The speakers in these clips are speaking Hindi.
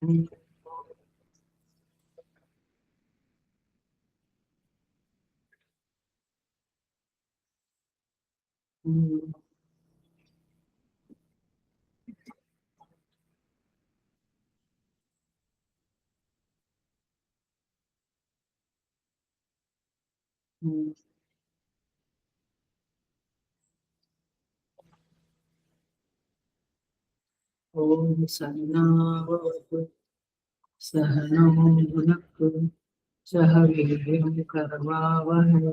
हम्म, हम्म, हम्म। ओम सहनावतु सहनौ भुनक्तु सह वीर्यं करवावहै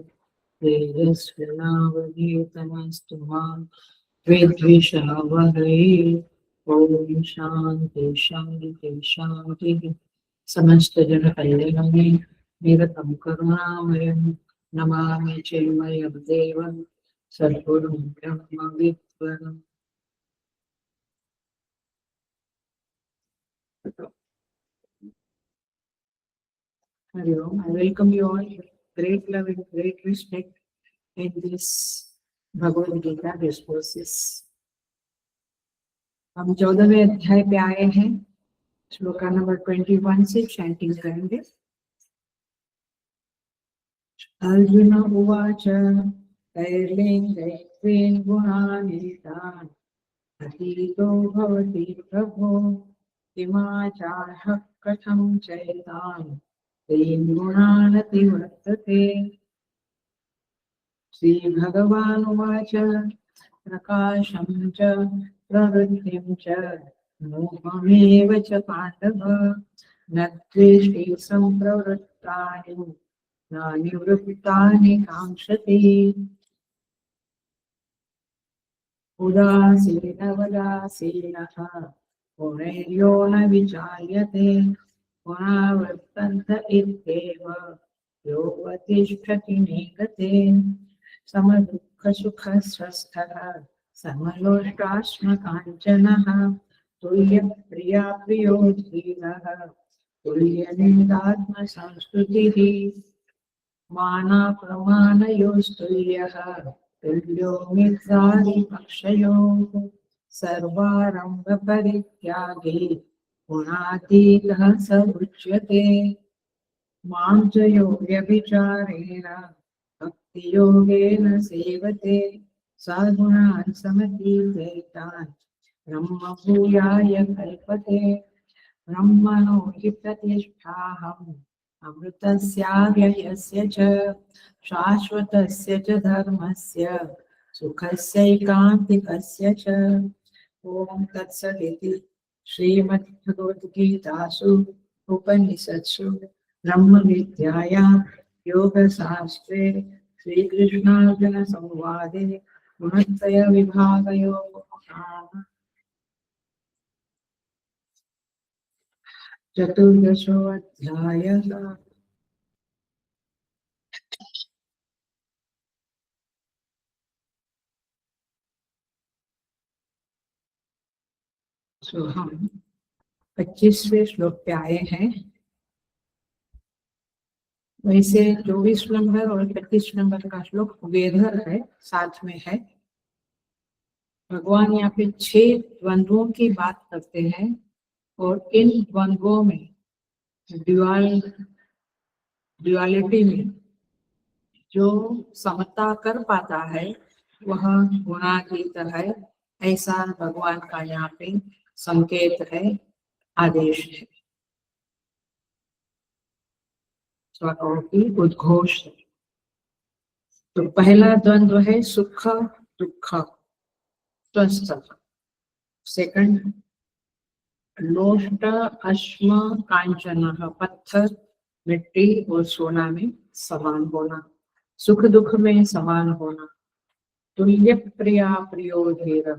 तेजस्विनावधीतमस्तु मा विद्विषावहै। ओम शांति शांति शांति। समस्त जन कल्याणे निरतं करुणामयं नमामि चिन्मयं देवं सद्गुरुं ब्रह्म विद्वरम्। Hari Om. I welcome you all with great love and great respect in this Bhagavad Gita discourses. हम 14वें अध्याय पे आए हैं। श्लोका नंबर 21 से चैंटिंग करेंगे। अर्जुन उवाच कैर्लिङ्गैस्त्रीन् गुणानीतान् अतीतो भवति प्रभो किमाचारः कथं चैतान् त्रीन् गुणानतिवर्तते। श्रीभगवानुवाच प्रकाशं च प्रवृत्तिं च मोहमेव च पाण्डव न द्वेष्टि सम्प्रवृत्तानि न निवृत्तानि काङ्क्षति। उदासीनवदासीनः गुणैर्यो न विचाल्यते गुणा वर्तन्त इत्येव योऽवतिष्ठति निगते। समदुःखसुखस्वस्थः समलोष्टाश्मकाञ्चनः तुल्यप्रिया प्रियो धीरः तुल्यनिन्दात्मसंस्तुतिः मानाप्रमाणयोस्तुल्यः तुल्यो मित्रारिपक्षयोः सर्वारम्भपरित्यागी गुणातीतः स उच्यते। मां च यो व्यभिचारेण भक्तियोगेन सेवते सगुणान् समतीतेतान् ब्रह्मभूयाय कल्पते। ब्रह्मणो हि प्रतिष्ठाहम् अमृतस्याव्ययस्य च शाश्वतस्य च धर्मस्य सुखस्यैकान्तिकस्य च। ओम तत्सदिति श्रीमद्भगवद्गीतासु उपनिषत्सु ब्रह्मविद्यायां योगशास्त्रे श्रीकृष्णार्जुनसंवादे गुणत्रयविभागयोगो नाम चतुर्दशोऽध्यायः। सो हम 25वें श्लोक पे आए हैं। वैसे 24 नंबर और 25 नंबर का श्लोक वेदर है, साथ में है। भगवान यहाँ पे 6 द्वंद्वों की बात करते हैं और इन द्वंद्वों में ड्युअलिटी में जो समता कर पाता है वह गुणातीत है, ऐसा भगवान का यहाँ पे संकेत है, आदेश है, स्वकों की उद्घोष है। तो पहला द्वंद्व है सुख दुख स्वस्थ। सेकंड लोष्ट अश्म कांचन, पत्थर मिट्टी और सोना में समान होना, सुख दुख में समान होना। तुल्य प्रिया प्रियो धीर,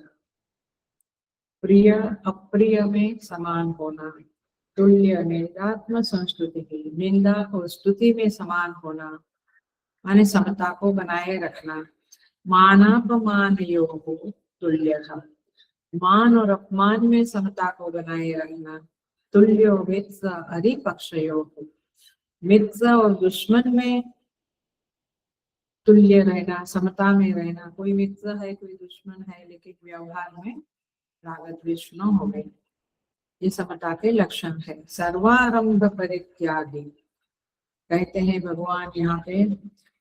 प्रिय अप्रिय में समान होना। तुल्य निंदात्म संस्तुति की, निंदा और स्तुति में समान होना माने समता को बनाए रखना। मानापमान योग तुल्य, मान और अपमान में समता को बनाए रखना। तुल्यो मित्र हरिपक्षयो, मित्र और दुश्मन में तुल्य रहना, समता में रहना। कोई मित्र है कोई दुश्मन है लेकिन व्यवहार में राग द्वेष न हो गए। ये समता के लक्षण है। सर्वारंभ परित्यागी, कहते हैं भगवान यहाँ पे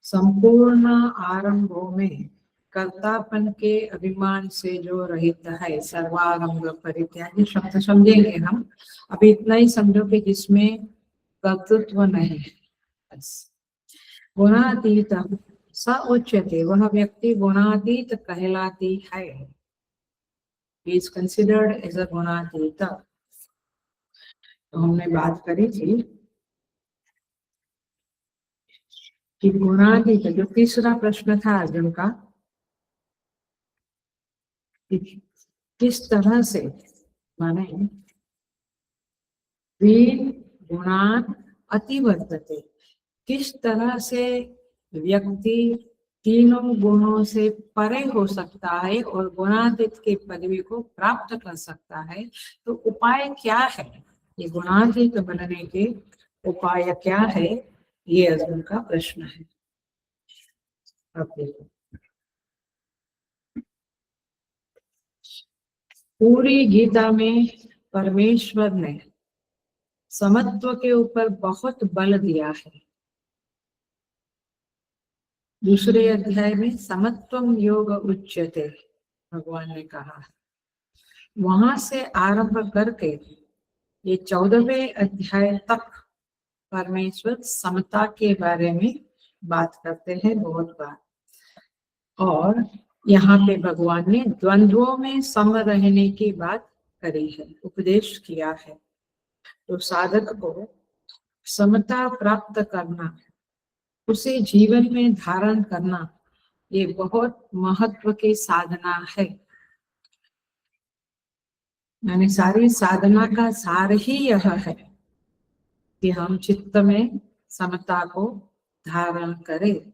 संपूर्ण आरंभों में कर्तापन के अभिमान से जो रहित है, सर्वारंभ परित्यागी शब्द समझेंगे हम। अभी इतना ही समझो कि जिसमें कर्तृत्व नहीं है, बस। गुणातीत स उच्यते, वह व्यक्ति गुणातीत कहलाती है। He is considered as a गुणातीत। तो हमने बात करी थी कि गुणातीत, जो तीसरा प्रश्न था अर्जुन का, किस तरह से, माने वीर गुणान अतिवर्तते, किस तरह से व्यक्ति तीनों गुणों से परे हो सकता है और गुणातीत की पदवी को प्राप्त कर सकता है। तो उपाय क्या है, ये गुणातीत बनने के उपाय क्या है, ये अर्जुन का प्रश्न है। अब देखो, पूरी गीता में परमेश्वर ने समत्व के ऊपर बहुत बल दिया है। दूसरे अध्याय में समत्वम योग उच्यते भगवान ने कहा, वहां से आरंभ करके ये 14वें अध्याय तक परमेश्वर समता के बारे में बात करते हैं बहुत बार। और यहाँ पे भगवान ने द्वंद्वों में सम रहने की बात करी है, उपदेश किया है। तो साधक को समता प्राप्त करना, उसे जीवन में धारण करना, ये बहुत महत्व की साधना है। यानी सारी साधना का सार ही यह है कि हम चित्त में समता को धारण करें।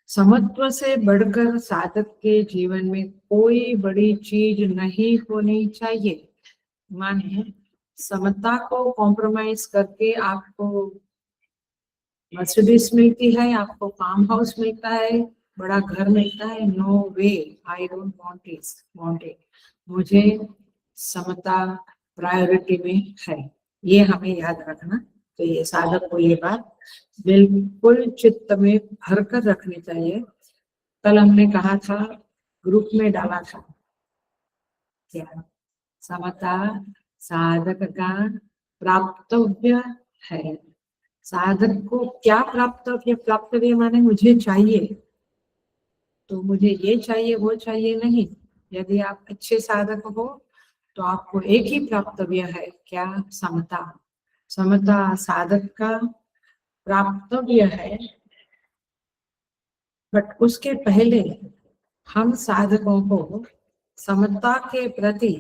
समत्व से बढ़कर साधक के जीवन में कोई बड़ी चीज नहीं होनी चाहिए। माने समता को कॉम्प्रोमाइज करके आपको मर्सिडीज मिलती है, आपको फार्म हाउस मिलता है, बड़ा घर मिलता है, no way, I don't want it. मुझे समता प्रायोरिटी में है, ये हमें याद रखना। तो ये साधक को ये बात बिल्कुल चित्त में भर कर रखनी चाहिए। कल हमने कहा था, ग्रुप में डाला था, क्या समता साधक का प्राप्तव्य है। साधक को क्या प्राप्तव्य, प्राप्तव्य माने मुझे चाहिए, तो मुझे ये चाहिए वो चाहिए नहीं। यदि आप अच्छे साधक हो तो आपको एक ही प्राप्तव्य है, क्या, समता। समता साधक का प्राप्तव्य है। बट उसके पहले हम साधकों को समता के प्रति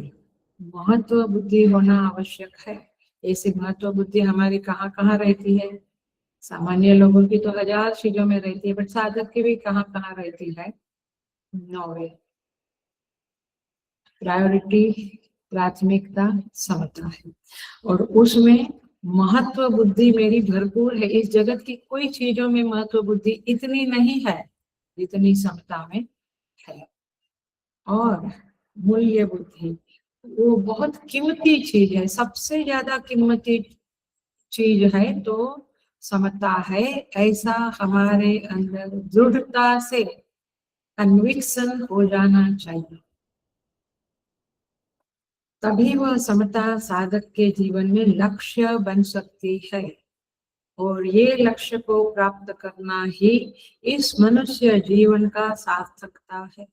महत्व बुद्धि होना आवश्यक है। ऐसी महत्व बुद्धि हमारी कहाँ कहाँ रहती है? सामान्य लोगों की तो 1000 चीजों में रहती है, बट साधक की भी कहाँ कहाँ रहती है? नौवे प्रायोरिटी, प्राथमिकता समता है। और उसमें महत्व बुद्धि मेरी भरपूर है। इस जगत की कोई चीजों में महत्व बुद्धि इतनी नहीं है जितनी समता में है। और मूल्य बुद्धि वो बहुत कीमती चीज है, सबसे ज्यादा कीमती चीज है तो समता है। ऐसा हमारे अंदर दृढ़ता से कन्विक्शन हो जाना चाहिए, तभी वह समता साधक के जीवन में लक्ष्य बन सकती है। और ये लक्ष्य को प्राप्त करना ही इस मनुष्य जीवन का सार्थकता है,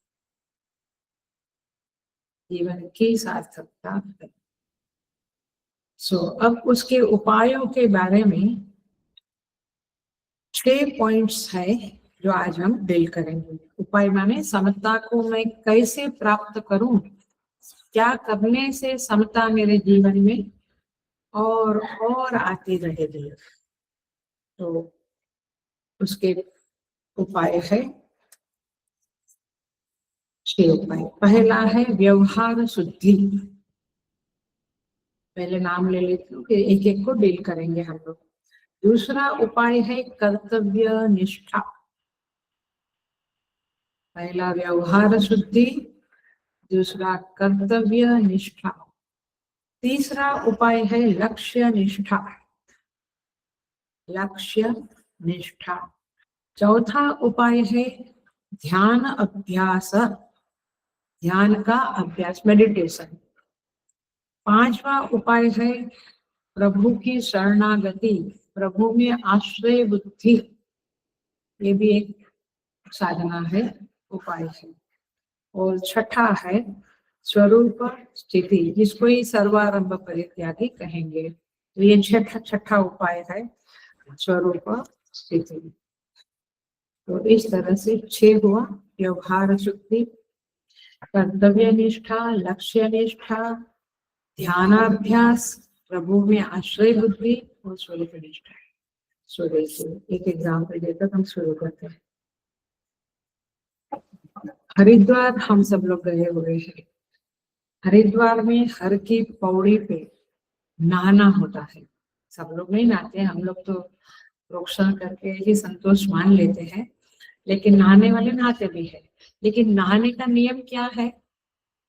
जीवन की सार्थकता है। अब उसके उपायों के बारे में 6 पॉइंट्स है जो आज हम डील करेंगे। उपाय माने समता को मैं कैसे प्राप्त करूं, क्या करने से समता मेरे जीवन में और आती रहेगी। तो उसके उपाय है 6 उपाय। पहला है व्यवहार शुद्धि। पहले नाम ले लेती हूँ, फिर एक एक को डील करेंगे हम लोग। दूसरा उपाय है कर्तव्य निष्ठा। पहला व्यवहार शुद्धि, दूसरा कर्तव्य निष्ठा, तीसरा उपाय है लक्ष्य निष्ठा, लक्ष्य निष्ठा, चौथा उपाय है ध्यान अभ्यास, ध्यान का अभ्यास, मेडिटेशन, पांचवा उपाय है प्रभु की शरणागति, प्रभु में आश्रय बुद्धि, ये भी एक साधना है, उपाय है। और छठा है स्वरूप स्थिति, जिसको ही सर्वारंभ परित्यागी कहेंगे। तो ये छठा उपाय है स्वरूप स्थिति। तो इस तरह से 6 हुआ, व्यवहार शुद्धि, कर्तव्य निष्ठा, लक्ष्य निष्ठा, ध्यानाभ्यास, प्रभु में आश्रय बुद्धि और स्वरूप निष्ठा। सो देखिए एक एग्जाम्पल देकर हम शुरू करते हैं। हरिद्वार हम सब लोग गए हुए हैं। हरिद्वार में हर की पौड़ी पे नहाना होता है। सब लोग नहीं नहाते, हम लोग तो प्रोक्षण करके ही संतोष मान लेते हैं, लेकिन नहाने वाले नहाते भी है। लेकिन नहाने का नियम क्या है?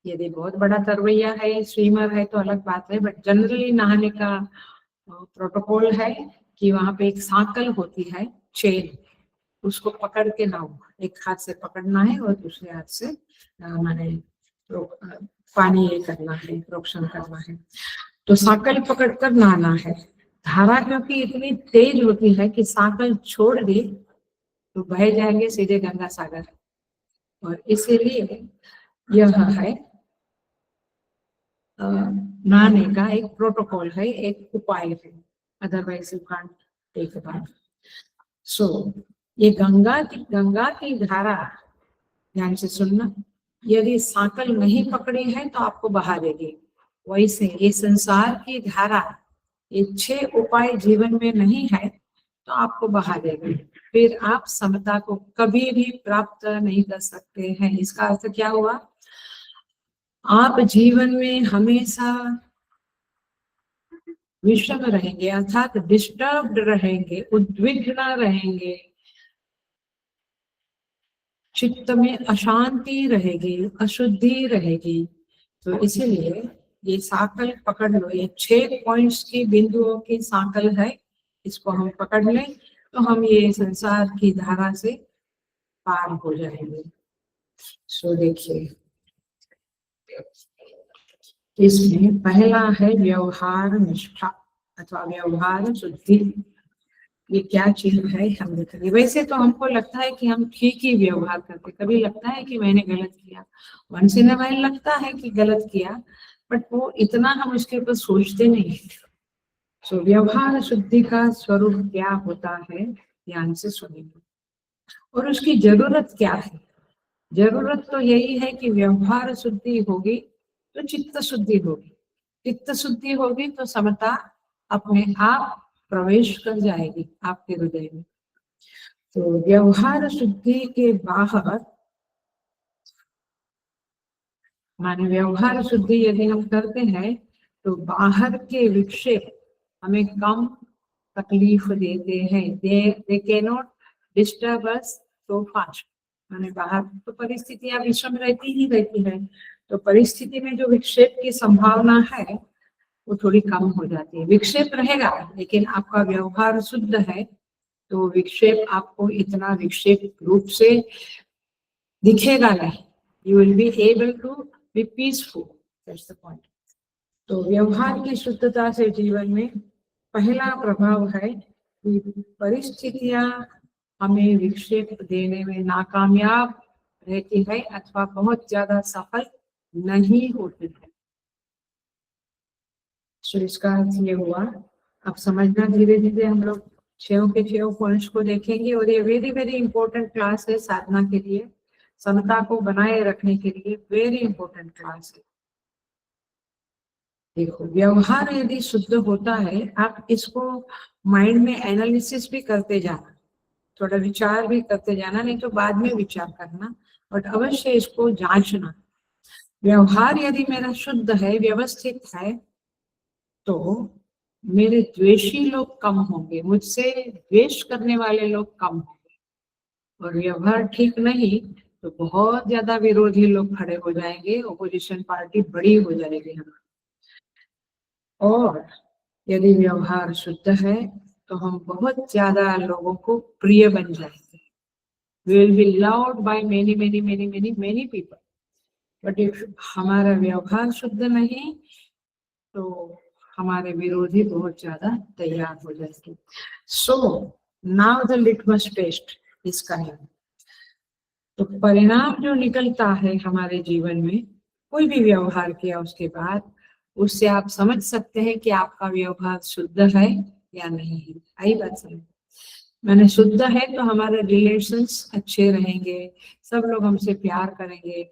यदि बहुत बड़ा तरवैया है, स्विमर है तो अलग बात है, बट जनरली नहाने का प्रोटोकॉल है कि वहां पे एक सांकल होती है, चेन, उसको पकड़ के नहाओ। एक हाथ से पकड़ना है और दूसरे हाथ से माने पानी ये करना है, प्रोक्षण करना है। तो सांकल पकड़कर नहाना है। धारा क्योंकि इतनी तेज होती है कि सांकल छोड़ दी तो बह जाएंगे सीधे गंगा सागर, और इसीलिए यह है नहाने का एक प्रोटोकॉल है, एक उपाय है, otherwise you can't take bath. So ये गंगा की धारा, ध्यान से सुनना, यदि सांकल नहीं पकड़ी है तो आपको बहा देगी। वैसे ये संसार की धारा, ये 6 उपाय जीवन में नहीं है तो आपको बहा देगी, फिर आप समता को कभी भी प्राप्त नहीं कर सकते हैं। इसका अर्थ क्या हुआ? आप जीवन में हमेशा विषम रहेंगे, अर्थात डिस्टर्ब्ड रहेंगे, उद्विग्न रहेंगे, चित्त में अशांति रहेगी, अशुद्धि रहेगी। तो इसीलिए ये सांकल पकड़ लो, ये 6 पॉइंट्स की बिंदुओं की सांकल है, इसको हम पकड़ लें तो हम ये संसार की धारा से पार हो जाएंगे। सो देखिए इसमें पहला है व्यवहार निष्ठा अथवा व्यवहार शुद्धि। ये क्या चीज है हम देखेंगे। वैसे तो हमको लगता है कि हम ठीक ही व्यवहार करते, कभी लगता है कि मैंने गलत किया, वंस इन अ व्हाइल लगता है कि गलत किया, बट वो इतना हम उसके ऊपर सोचते नहीं। सो व्यवहार शुद्धि का स्वरूप क्या होता है, ध्यान से सुनिए। और उसकी जरूरत क्या है? जरूरत तो यही है कि व्यवहार शुद्धि होगी तो चित्त शुद्धि होगी, चित्त शुद्धि होगी तो समता अपने आप प्रवेश कर जाएगी आपके हृदय में। तो व्यवहार शुद्धि के बाहर, माने व्यवहार शुद्धि यदि हम करते हैं तो बाहर के विक्षेप हमें कम तकलीफ देते हैं। They can not disturb us so fast. माने बाहर तो परिस्थितियां विषम रहती ही रहती है, तो परिस्थिति में जो विक्षेप की संभावना है वो थोड़ी कम हो जाती है। विक्षेप रहेगा लेकिन आपका व्यवहार शुद्ध है तो विक्षेप आपको इतना विक्षेप रूप से दिखेगा नहीं। You will be able to be peaceful, that's the point. तो व्यवहार की शुद्धता से जीवन में पहला प्रभाव है कि परिस्थितियां हमें विक्षेप देने में नाकामयाब रहती है अथवा बहुत ज्यादा सफल नहीं होती है। तो इसका अर्थ ये हुआ, अब समझना धीरे धीरे हम लोग 6 के 6 पॉइंट्स को देखेंगे। और ये वेरी वेरी इंपॉर्टेंट क्लास है साधना के लिए, समता को बनाए रखने के लिए वेरी इंपॉर्टेंट क्लास है। देखो व्यवहार यदि शुद्ध होता है, आप इसको माइंड में एनालिसिस भी करते जाना, थोड़ा विचार भी करते जाना, नहीं तो बाद में विचार करना, बट अवश्य इसको जांचना। व्यवहार यदि मेरा शुद्ध है, व्यवस्थित है, तो मेरे द्वेषी लोग कम होंगे, मुझसे द्वेष करने वाले लोग कम होंगे। और व्यवहार ठीक नहीं तो बहुत ज्यादा विरोधी लोग खड़े हो जाएंगे, ओपोजिशन पार्टी बड़ी हो जाएगी हमारी। और यदि व्यवहार शुद्ध है तो हम बहुत ज्यादा लोगों को प्रिय बन जाएंगे। We will be loved by many many many many many people. But if हमारा व्यवहार शुद्ध नहीं तो हमारे विरोधी बहुत ज्यादा तैयार हो जाएंगे। So now the litmus test is coming. तो परिणाम जो निकलता है हमारे जीवन में, कोई भी व्यवहार किया उसके बाद, उससे आप समझ सकते हैं कि आपका व्यवहार शुद्ध है या नहीं है। आई बात समझ? मैंने शुद्ध है तो हमारे रिलेशंस अच्छे रहेंगे, सब लोग हमसे प्यार करेंगे।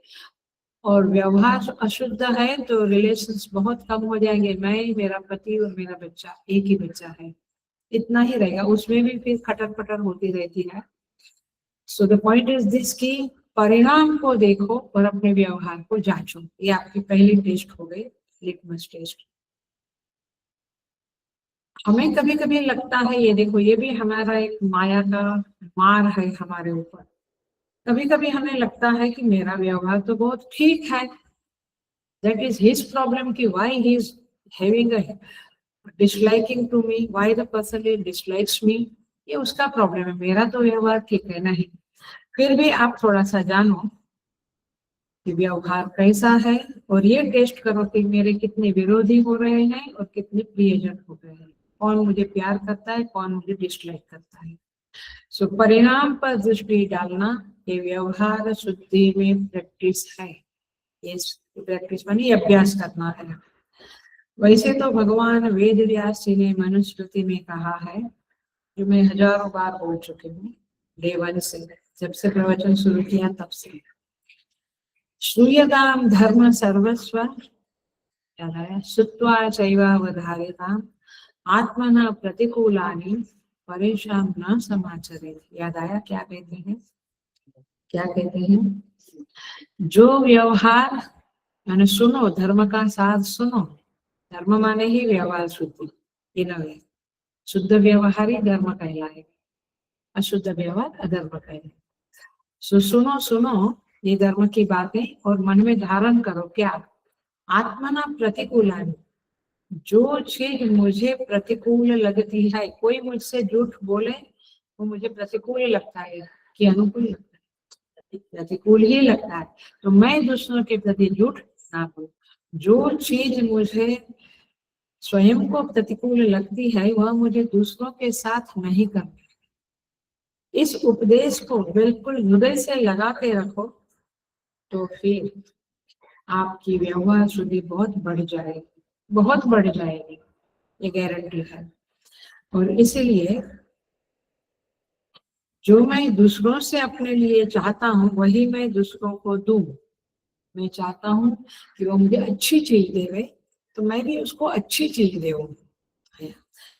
और व्यवहार अशुद्ध है तो रिलेशंस बहुत कम हो जाएंगे। मैं, मेरा पति और मेरा बच्चा, एक ही बच्चा है, इतना ही रहेगा, उसमें भी फिर खटर पटर होती रहती है। So the point is this कि परिणाम को देखो और अपने व्यवहार को जांचो। ये आपकी पहली टेस्ट हो गई, लिटमस टेस्ट। हमें कभी कभी लगता है, ये देखो, ये भी हमारा एक माया का मार है हमारे ऊपर। कभी कभी हमें लगता है कि मेरा व्यवहार तो बहुत ठीक है, दैट इज हिज प्रॉब्लम कि why he is having a disliking to me, why the person is dislikes me, ये उसका प्रॉब्लम है, मेरा तो व्यवहार ठीक है। नहीं, फिर भी आप थोड़ा सा जानो कि व्यवहार कैसा है, और ये टेस्ट करो कि मेरे कितने विरोधी हो रहे हैं और कितने प्रियजन हो रहे हैं, कौन मुझे प्यार करता है, कौन मुझे डिसलाइक करता है। सो परिणाम पर दृष्टि डालना ये व्यवहार शुद्धि में प्रैक्टिस है। ये प्रैक्टिस मानी अभ्यास करना है। वैसे तो भगवान वेद व्यास जी ने मनुस्मृति में कहा है, जो मैं हजारों बार बोल चुकी हूँ डे वन से, जब से प्रवचन शुरू किया तब से। श्रूयताम धर्म सर्वस्व श्रुत्वा चैवावधारिताम् आत्मना प्रतिकूलानि परेशान न समाचरेत्। याद आया क्या कहते हैं? क्या कहते हैं? जो व्यवहार मैंने सुनो, धर्म का साथ सुनो। धर्म माने ही व्यवहार शुद्धि, इन वे शुद्ध व्यवहार ही धर्म कहलाएगा, अशुद्ध व्यवहार अधर्म कहलाएगा। सुनो सुनो ये धर्म की बातें और मन में धारण करो। क्या? आत्मना प्रतिकूलानि, जो चीज मुझे प्रतिकूल लगती है, कोई मुझसे झूठ बोले वो मुझे प्रतिकूल लगता है कि अनुकूल लगता है? प्रतिकूल ही लगता है। तो मैं दूसरों के प्रति झूठ ना बोलूं। जो चीज मुझे स्वयं को प्रतिकूल लगती है वह मुझे दूसरों के साथ नहीं करना। इस उपदेश को बिल्कुल हृदय से लगा के रखो, तो फिर आपकी व्यवहार शुद्धि बहुत बढ़ जाएगी, बहुत बढ़ जाएगी, ये गारंटी है। और इसीलिए जो मैं दूसरों से अपने लिए चाहता हूँ वही मैं दूसरों को दूं। मैं चाहता हूँ कि वो मुझे अच्छी चीज देवे, तो मैं भी उसको अच्छी चीज दूं।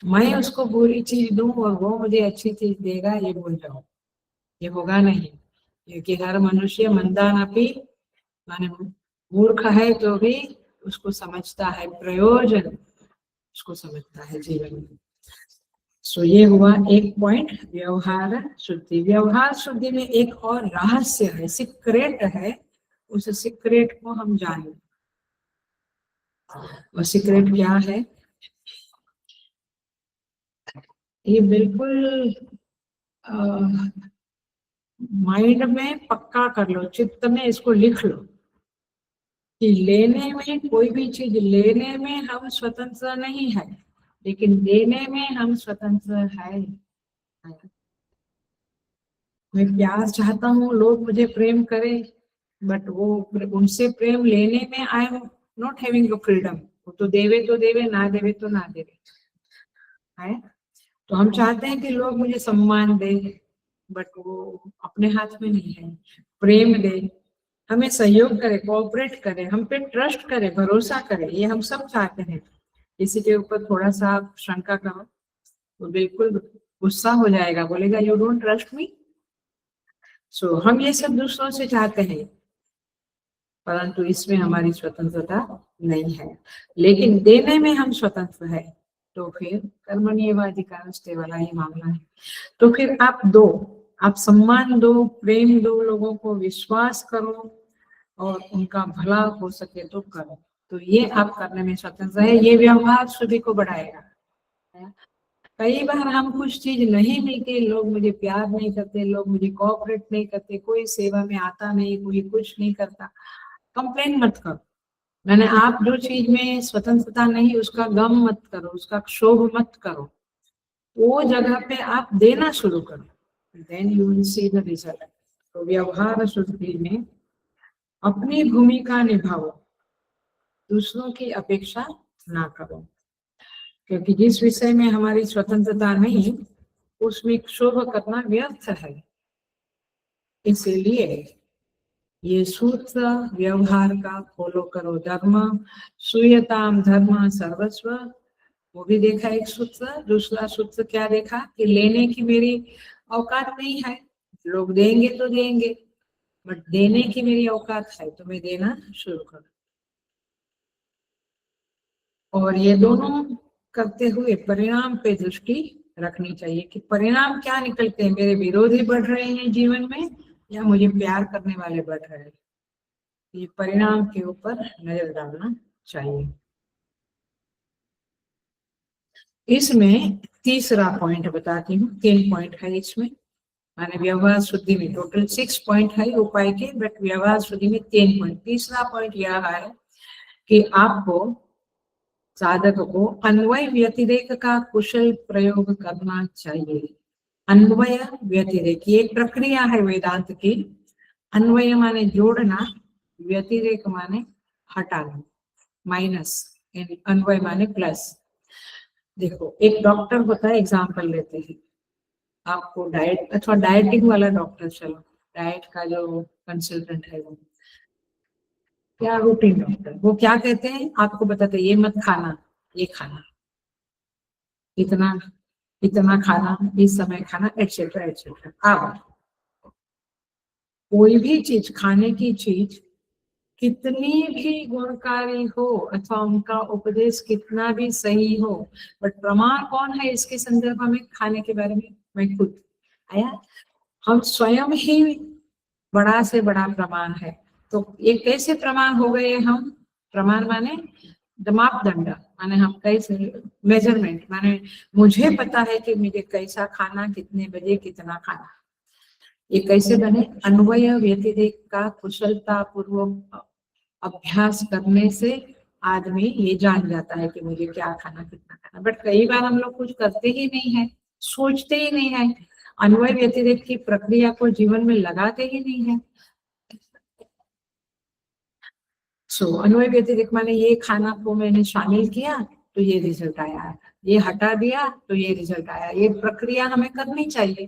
मैं उसको बुरी चीज दूं और वो मुझे अच्छी चीज देगा, ये भूल जाओ, ये होगा नहीं। क्योंकि हर मनुष्य मंदानापि, माने मूर्ख है तो भी उसको समझता है प्रयोजन, उसको समझता है जीवन में। सो ये हुआ एक पॉइंट, व्यवहार शुद्धि। व्यवहार शुद्धि में एक और रहस्य है, सीक्रेट है, उस सीक्रेट को हम जानें। और सीक्रेट क्या है? ये बिल्कुल माइंड में पक्का कर लो, चित्त में इसको लिख लो कि लेने में, कोई भी चीज लेने में हम स्वतंत्र नहीं है, लेकिन देने में हम स्वतंत्र है। मैं प्यार चाहता हूँ, लोग मुझे प्रेम करें, बट वो उनसे प्रेम लेने में I am not having freedom. वो तो देवे, ना देवे तो ना देवे है। तो हम चाहते हैं कि लोग मुझे सम्मान दे, बट वो अपने हाथ में नहीं है। प्रेम दे, हमें सहयोग करे, कोऑपरेट करे, हम पे ट्रस्ट करे, भरोसा करे, ये हम सब चाहते हैं। किसी के ऊपर थोड़ा सा आप शंका करो वो बिल्कुल गुस्सा हो जाएगा, बोलेगा यू डोंट ट्रस्ट मी। सो हम ये सब दूसरों से चाहते हैं, परंतु इसमें हमारी स्वतंत्रता नहीं है। लेकिन देने में हम स्वतंत्र है, तो फिर कर्मण्येवाधिकारस्ते वाला ही मामला है। तो फिर आप दो, आप सम्मान दो, प्रेम दो, लोगों को विश्वास करो और उनका भला हो सके तो करो। तो ये आप करने में स्वतंत्र है। ये व्यवहार शुद्धि को बढ़ाएगा। कई बार हम कुछ चीज नहीं मिलती, लोग मुझे प्यार नहीं करते, लोग मुझे कोऑपरेट नहीं करते, कोई सेवा में आता नहीं, कोई कुछ नहीं करता, कंप्लेन मत करो। मैंने आप जो चीज में स्वतंत्रता नहीं, उसका गम मत करो, उसका क्षोभ मत करो, वो जगह पे आप देना शुरू करो, then you will see the result. तो व्यवहार शुद्धि में अपनी भूमिका निभाओ, दूसरों की अपेक्षा ना करो, क्योंकि जिस विषय में हमारी स्वतंत्रता नहीं, उसमें क्षोभ करना व्यर्थ है। इसीलिए ये सूत्र व्यवहार का फॉलो करो। धर्म सूयताम धर्म सर्वस्व, वो भी देखा एक सूत्र। दूसरा सूत्र क्या देखा कि लेने की मेरी औकात नहीं है, लोग देंगे तो देंगे, बट देने की मेरी औकात है तो मैं देना शुरू करूं। और ये दोनों करते हुए परिणाम पे दृष्टि रखनी चाहिए कि परिणाम क्या निकलते हैं, मेरे विरोधी बढ़ रहे हैं जीवन में या मुझे प्यार करने वाले बढ़ रहे हैं। ये परिणाम के ऊपर नजर डालना चाहिए। इसमें तीसरा पॉइंट बताती हूँ, 3 पॉइंट है इसमें, माने व्यवहार शुद्धि में टोटल 6 पॉइंट है उपाय के, बट व्यवहार शुद्धि में 3 पॉइंट। तीसरा पॉइंट यह है कि आपको साधक को अन्वय व्यतिरेक का कुशल प्रयोग करना चाहिए। अन्वय व्यतिरेक ये एक प्रक्रिया है वेदांत की। अन्वय माने जोड़ना, व्यतिरेक माने हटाना, माइनस, अन्वय माने प्लस। देखो एक डॉक्टर होता है, एग्जाम्पल लेते हैं, आपको डाइट अथवा डाइटिंग वाला डॉक्टर, चलो डाइट का जो कंसल्टेंट है वो क्या रूटीन डॉक्टर, वो क्या कहते हैं आपको बताते हैं, ये मत खाना, ये खाना, इतना इतना खाना, इस समय खाना, एटसेट्रा एटसेट्रा। अब कोई भी चीज, खाने की चीज कितनी भी गुणकारी हो अथवा उनका उपदेश कितना भी सही हो, बट प्रमाण कौन है इसके संदर्भ में खाने के बारे में? मैं खुद आया, हम स्वयं ही बड़ा से बड़ा प्रमाण है। तो ये कैसे प्रमाण हो गए हम? प्रमाण माने मापदंड, माने हम कैसे, मेजरमेंट माने मुझे पता है कि मुझे कैसा खाना, कितने बजे कितना खाना। ये कैसे बने? अन्वय व्यतिरेक का कुशलता पूर्वक अभ्यास करने से आदमी ये जान जाता है कि मुझे क्या खाना, कितना खाना। बट कई बार हम लोग कुछ करते ही नहीं है, सोचते ही नहीं है, अन्वय व्यतिरेक की प्रक्रिया को जीवन में लगाते ही नहीं है। अन्वय व्यतिरेक माने ये खाना को मैंने शामिल किया तो ये रिजल्ट आया, ये हटा दिया तो ये रिजल्ट आया। ये प्रक्रिया हमें करनी चाहिए,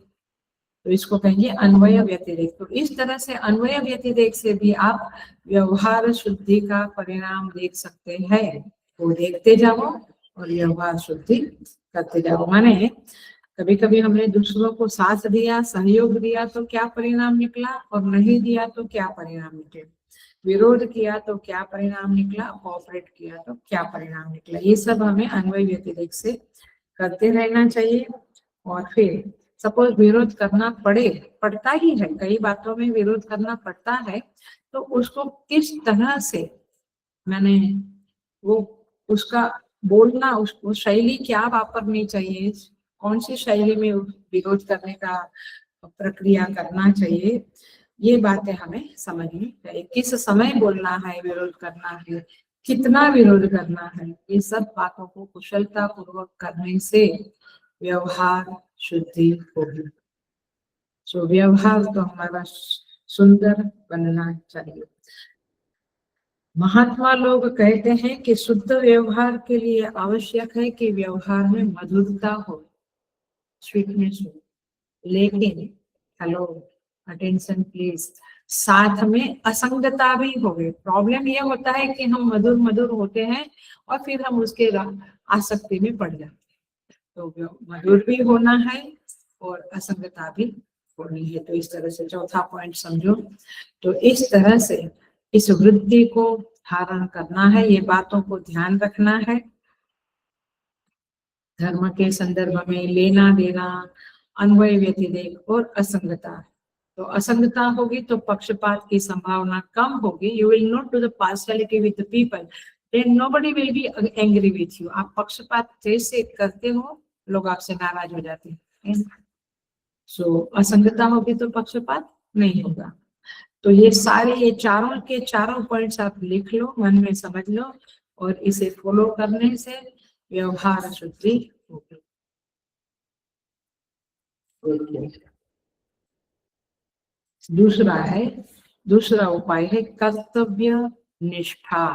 तो इसको कहेंगे अन्वय व्यतिरेक। तो इस तरह से अन्वय व्यतिरेक से भी आप व्यवहार शुद्धि का परिणाम देख सकते हैं। वो देखते जाओ और व्यवहार शुद्धि करते जाओ। माने कभी कभी हमने दूसरों को साथ दिया, सहयोग दिया तो क्या परिणाम निकला, और नहीं दिया तो क्या परिणाम निकले, विरोध किया तो क्या परिणाम निकला, कोऑपरेट किया तो क्या परिणाम निकला। ये सब हमें अन्वय व्यतिरेक से करते रहना चाहिए। और फिर सपोज विरोध करना पड़ता ही है, कई बातों में विरोध करना पड़ता है, तो उसको किस तरह से, मैंने वो उसका बोलना, उसको शैली क्या वापरनी चाहिए, कौन सी शैली में विरोध करने का प्रक्रिया करना चाहिए, ये बातें हमें समझनी चाहिए। किस समय बोलना है, विरोध करना है, कितना विरोध करना है, ये सब बातों को कुशलता पूर्वक करने से व्यवहार शुद्धि होगी। तो व्यवहार तो हमारा सुंदर बनना चाहिए। महात्मा लोग कहते हैं कि शुद्ध व्यवहार के लिए आवश्यक है कि व्यवहार में मधुरता हो, स्वीटनेस हो, लेकिन हेलो अटेंशन प्लीज, साथ में असंगता भी होगी। प्रॉब्लम ये होता है कि हम मधुर मधुर होते हैं और फिर हम उसके आसक्ति में पड़ जाते हैं। तो मधुर भी होना है और असंगता भी होनी है। तो इस तरह से चौथा पॉइंट समझो। तो इस तरह से इस वृत्ति को धारण करना है, ये बातों को ध्यान रखना है। धर्म के संदर्भ में लेना देना, अन्वय व्यतिरेक और असंगता। तो असंगता होगी तो पक्षपात की संभावना कम होगी। You will not do the partiality with the people, then nobody will be angry with you. आप पक्षपात जैसे करते हो लोग आपसे नाराज हो जाते हैं। सो असंगता होगी तो पक्षपात नहीं होगा। तो ये सारे ये चारों के चारों पॉइंट्स आप लिख लो, मन में समझ लो, और इसे फॉलो करने से व्यवहार शुद्धि होगी। दूसरा उपाय है कर्तव्य निष्ठा।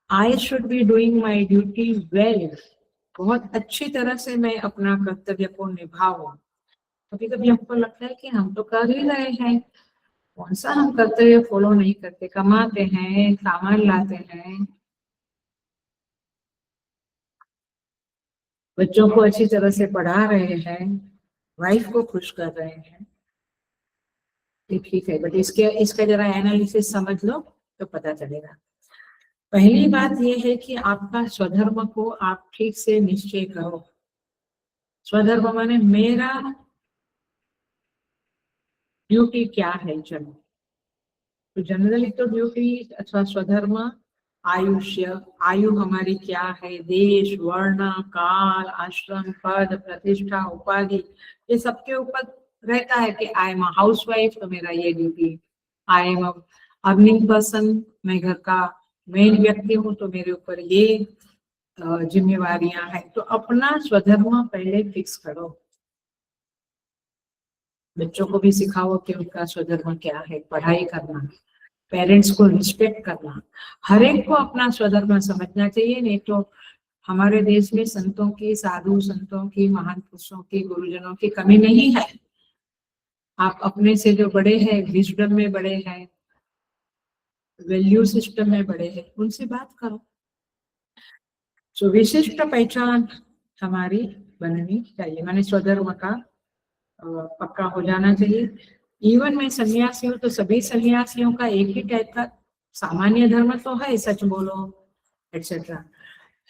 I should be doing my duty well. बहुत अच्छी तरह से मैं अपना कर्तव्य को निभाऊं। कभी कभी हमको लगता है कि हम तो कर ही रहे हैं, कौन सा हम कर्तव्य फॉलो नहीं करते, कमाते हैं, सामान लाते हैं, बच्चों को अच्छी तरह से पढ़ा रहे हैं, वाइफ को खुश कर रहे हैं। ठीक है, बट इसका जरा एनालिसिस समझ लो तो पता चलेगा। पहली बात यह है कि आपका स्वधर्म को आप ठीक से निश्चय करो। स्वधर्म माने मेरा ड्यूटी क्या है। चलो, तो जनरली तो ड्यूटी अथवा स्वधर्म आयुष्य, आयु हमारी क्या है, देश, वर्ण, काल, आश्रम, पद, प्रतिष्ठा, उपाधि, ये सबके ऊपर रहता है कि I am a house wife तो मेरा ये duty, I am earning person, मैं घर का मेन व्यक्ति हूँ तो मेरे ऊपर ये जिम्मेवारियां हैं। तो अपना स्वधर्म पहले फिक्स करो। बच्चों को भी सिखाओ कि उनका स्वधर्म क्या है, पढ़ाई करना, पेरेंट्स को रिस्पेक्ट करना। हर एक को अपना स्वधर्म समझना चाहिए, नहीं तो हमारे देश में संतों की, साधु संतों की, महान पुरुषों की, गुरुजनों की कमी नहीं है। आप अपने से जो बड़े हैं, विजडम में बड़े हैं, वैल्यू सिस्टम में बड़े हैं, उनसे बात करो। तो विशिष्ट पहचान हमारी बननी चाहिए, माने स्वधर्म का पक्का हो जाना चाहिए। इवन मैं सन्यासी हूँ तो सभी सन्यासियों का एक ही टाइप का सामान्य धर्म तो है, सच बोलो एटसेट्रा,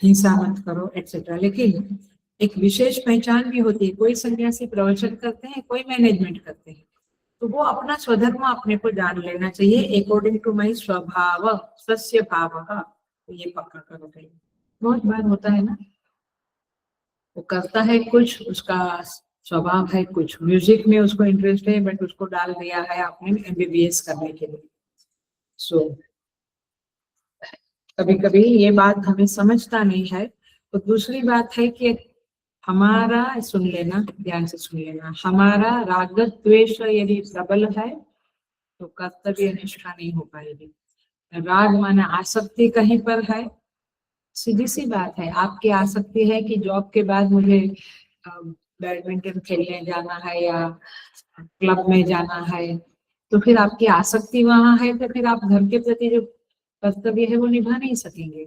हिंसा मत करो एटसेट्रा, लेकिन एक विशेष पहचान भी होती है। कोई सन्यासी प्रवचन करते हैं, कोई मैनेजमेंट करते हैं, तो वो अपना स्वधर्म अपने को जान लेना चाहिए। अकॉर्डिंग टू माई स्वभाव स्वस्य भाव, तो ये पक्का करो भाई। बहुत बार होता है ना, वो करता है कुछ, उसका स्वभाव है कुछ, म्यूजिक में उसको इंटरेस्ट है, बट उसको डाल दिया है आपने एमबीबीएस करने के लिए। सो कभी कभी ये बात हमें समझता नहीं है। तो दूसरी बात है कि हमारा, सुन लेना, ध्यान से सुन लेना, हमारा राग द्वेष यदि प्रबल है तो कर्तव्य निष्ठा नहीं हो पाएगी। राग माने आसक्ति कहीं पर है, सीधी सी बात है, आपकी आसक्ति है कि जॉब के बाद मुझे बैडमिंटन खेलने जाना है या क्लब में जाना है, तो फिर आपकी आसक्ति वहां है, तो फिर आप घर के प्रति जो कर्तव्य है वो निभा नहीं सकेंगे।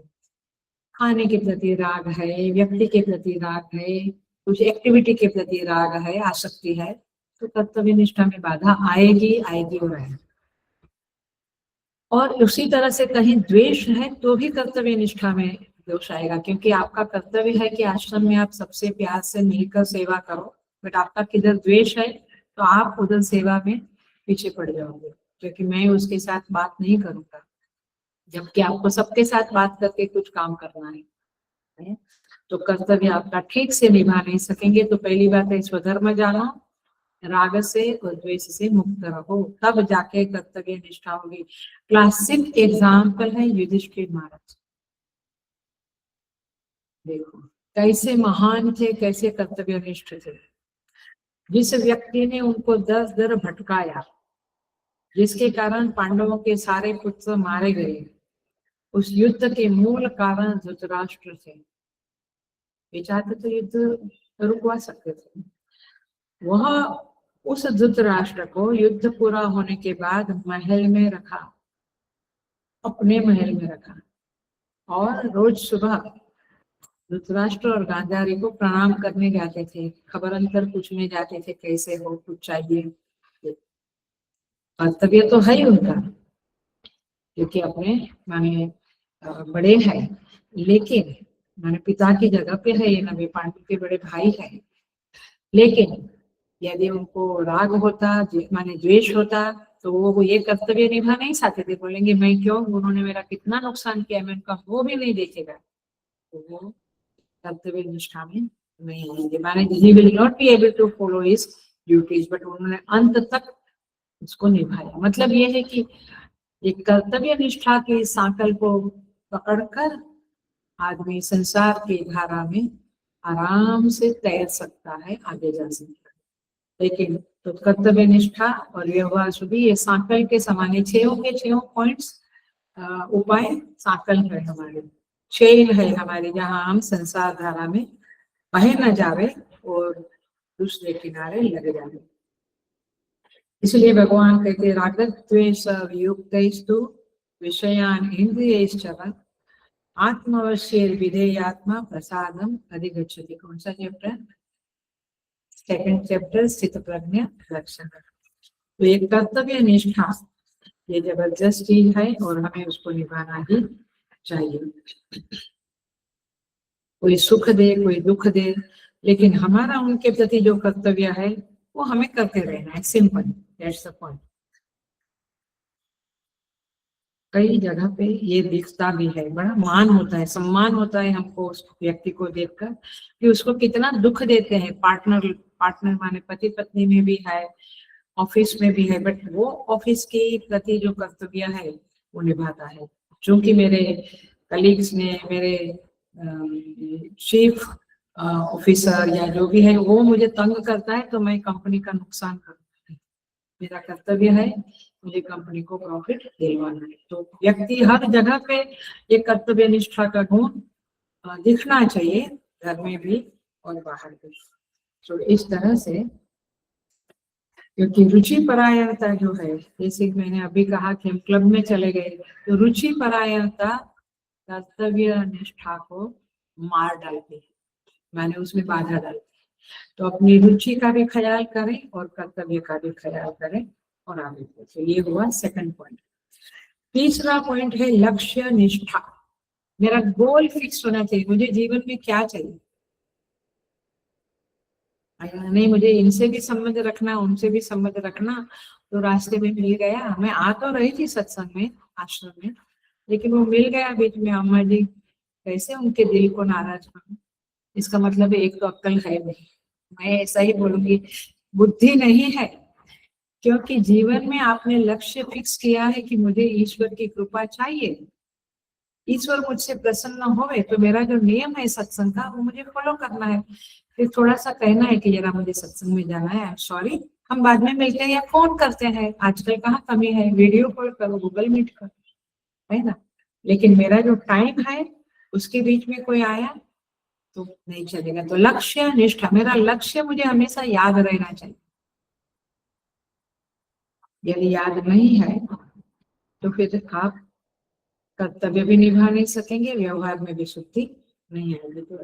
खाने के प्रति राग है, व्यक्ति के प्रति राग है, कुछ एक्टिविटी के प्रति राग है, आसक्ति है, तो कर्तव्य निष्ठा में बाधा आएगी आएगी और आएगी। और उसी तरह से कहीं द्वेष है तो भी कर्तव्य निष्ठा में दोष आएगा, क्योंकि आपका कर्तव्य है कि आश्रम में आप सबसे प्यार से मिलकर सेवा करो, बट आपका किधर द्वेष है तो आप उधर सेवा में पीछे पड़ जाओगे, क्योंकि मैं उसके साथ बात नहीं करूंगा, जबकि आपको सबके साथ बात करके कुछ काम करना है। तो कर्तव्य आपका ठीक से निभा नहीं सकेंगे। तो पहली बात है स्वधर्म जानो, राग से और द्वेष से मुक्त रहो, तब जाके कर्तव्य निष्ठा होगी। क्लासिक एग्जाम्पल है युधिष्ठिर महाराज। देखो कैसे महान थे, कैसे कर्तव्य निष्ठ थे। जिस व्यक्ति ने उनको 10 दर भटकाया, जिसके कारण पांडवों के सारे पुत्र मारे गए, उस युद्ध के मूल कारण धृतराष्ट्र थे। वे चाहते तो युद्ध रुकवा सकते थे। वह उस धृतराष्ट्र को युद्ध पूरा होने के बाद महल में रखा, अपने महल में रखा, और रोज सुबह धृतराष्ट्र और गांधारी को प्रणाम करने जाते थे, खबर अंतर पूछने जाते थे, कैसे हो, कुछ चाहिए। कर्तव्य तो है ही उनका, क्योंकि अपने माने बड़े हैं, लेकिन माने पिता की जगह पे है ये, नवे पांडु के बड़े भाई है, लेकिन यदि उनको राग होता, माने द्वेष होता, तो वो ये कर्तव्य निभा नहीं सकते थे। बोलेंगे मैं क्यों, उन्होंने मेरा कितना नुकसान किया, मैं उनका वो भी नहीं देखेगा, तो वो कर्तव्य निष्ठा में नहीं आएंगे। माने he will not be able to follow his duties, but उन्होंने अंत तक उसको निभाया। मतलब ये है कि एक कर्तव्य निष्ठा की सांकल को पकड़कर आदमी संसार की धारा में आराम से तैर सकता है, आगे जा सकता है। लेकिन तो कर्तव्य निष्ठा और व्यवहार शुद्धि ये सांकल के समान है, छह पॉइंट्स उपाय सांकल है हमारे, चेन है हमारे, जहाँ हम संसार धारा में बहे न जावे और दूसरे किनारे लग जावे। इसलिए भगवान कहते रागद्वेष युक्तैस्तु विषयान इंद्रियैश्चर आत्मवश्य विधेयात्मा प्रसादम अधिगच्छति। कौन सा चैप्टर? सेकंड चैप्टर, स्थित प्रज्ञ लक्षण। तो ये कर्तव्य निष्ठा ये जबरदस्त चीज है और हमें उसको निभाना ही चाहिए। कोई सुख दे, कोई दुख दे, लेकिन हमारा उनके प्रति जो कर्तव्य है वो हमें करते रहना है। Simple, that's the point. कई जगह पे ये दिखता भी है, बड़ा मान होता है, सम्मान होता है हमको उस व्यक्ति को देखकर कि उसको कितना दुख देते हैं। पार्टनर माने पति पत्नी में भी है, ऑफिस में भी है, बट वो ऑफिस के प्रति जो कर्तव्य है वो निभाता है। क्योंकि मेरे कलीग्स ने, मेरे चीफ ऑफिसर या जो भी है वो मुझे तंग करता है तो मैं कंपनी का नुकसान करता है। मेरा कर्तव्य है मुझे कंपनी को प्रॉफिट दिलवाना है। तो व्यक्ति हर जगह पे ये कर्तव्य निष्ठा का गुण दिखना चाहिए, घर में भी और बाहर भी। तो इस तरह से, क्योंकि रुचि परायणता जो है, जैसे मैंने अभी कहा कि हम क्लब में चले गए, तो रुचि परायणता कर्तव्य निष्ठा को मार डालती है, मैंने उसमें बाधा डालती है। तो अपनी रुचि का भी ख्याल करें और कर्तव्य का भी ख्याल करें और आगे बढ़े। ये हुआ सेकंड पॉइंट। तीसरा पॉइंट है लक्ष्य निष्ठा। मेरा गोल फिक्स होना चाहिए, मुझे जीवन में क्या चाहिए। नहीं मुझे इनसे भी संबंध रखना, उनसे भी संबंध रखना, तो रास्ते में मिल गया। मैं आ तो रही थी सत्संग में, आश्रम में, लेकिन वो मिल गया बीच में। अम्मा जी कैसे उनके दिल को नाराज करूं, इसका मतलब एक तो अक्ल है नहीं। मैं ऐसा ही बोलूंगी, बुद्धि नहीं है। क्योंकि जीवन में आपने लक्ष्य फिक्स किया है कि मुझे ईश्वर की कृपा चाहिए, ईश्वर मुझसे प्रसन्न होवे, तो मेरा जो नियम है सत्संग का वो मुझे फॉलो करना है। फिर थोड़ा सा कहना है कि जरा मुझे सत्संग में जाना है, सॉरी, हम बाद में मिलते हैं या फोन करते हैं। आजकल कहाँ कमी है, वीडियो कॉल करो, गूगल मीट करो, है ना। लेकिन मेरा जो टाइम है उसके बीच में कोई आया तो नहीं चलेगा। तो लक्ष्य निष्ठा, मेरा लक्ष्य मुझे हमेशा याद रहना चाहिए। यदि याद नहीं है तो फिर आप कर्तव्य भी निभा नहीं सकेंगे, व्यवहार में भी शुद्धि नहीं आएगी। तो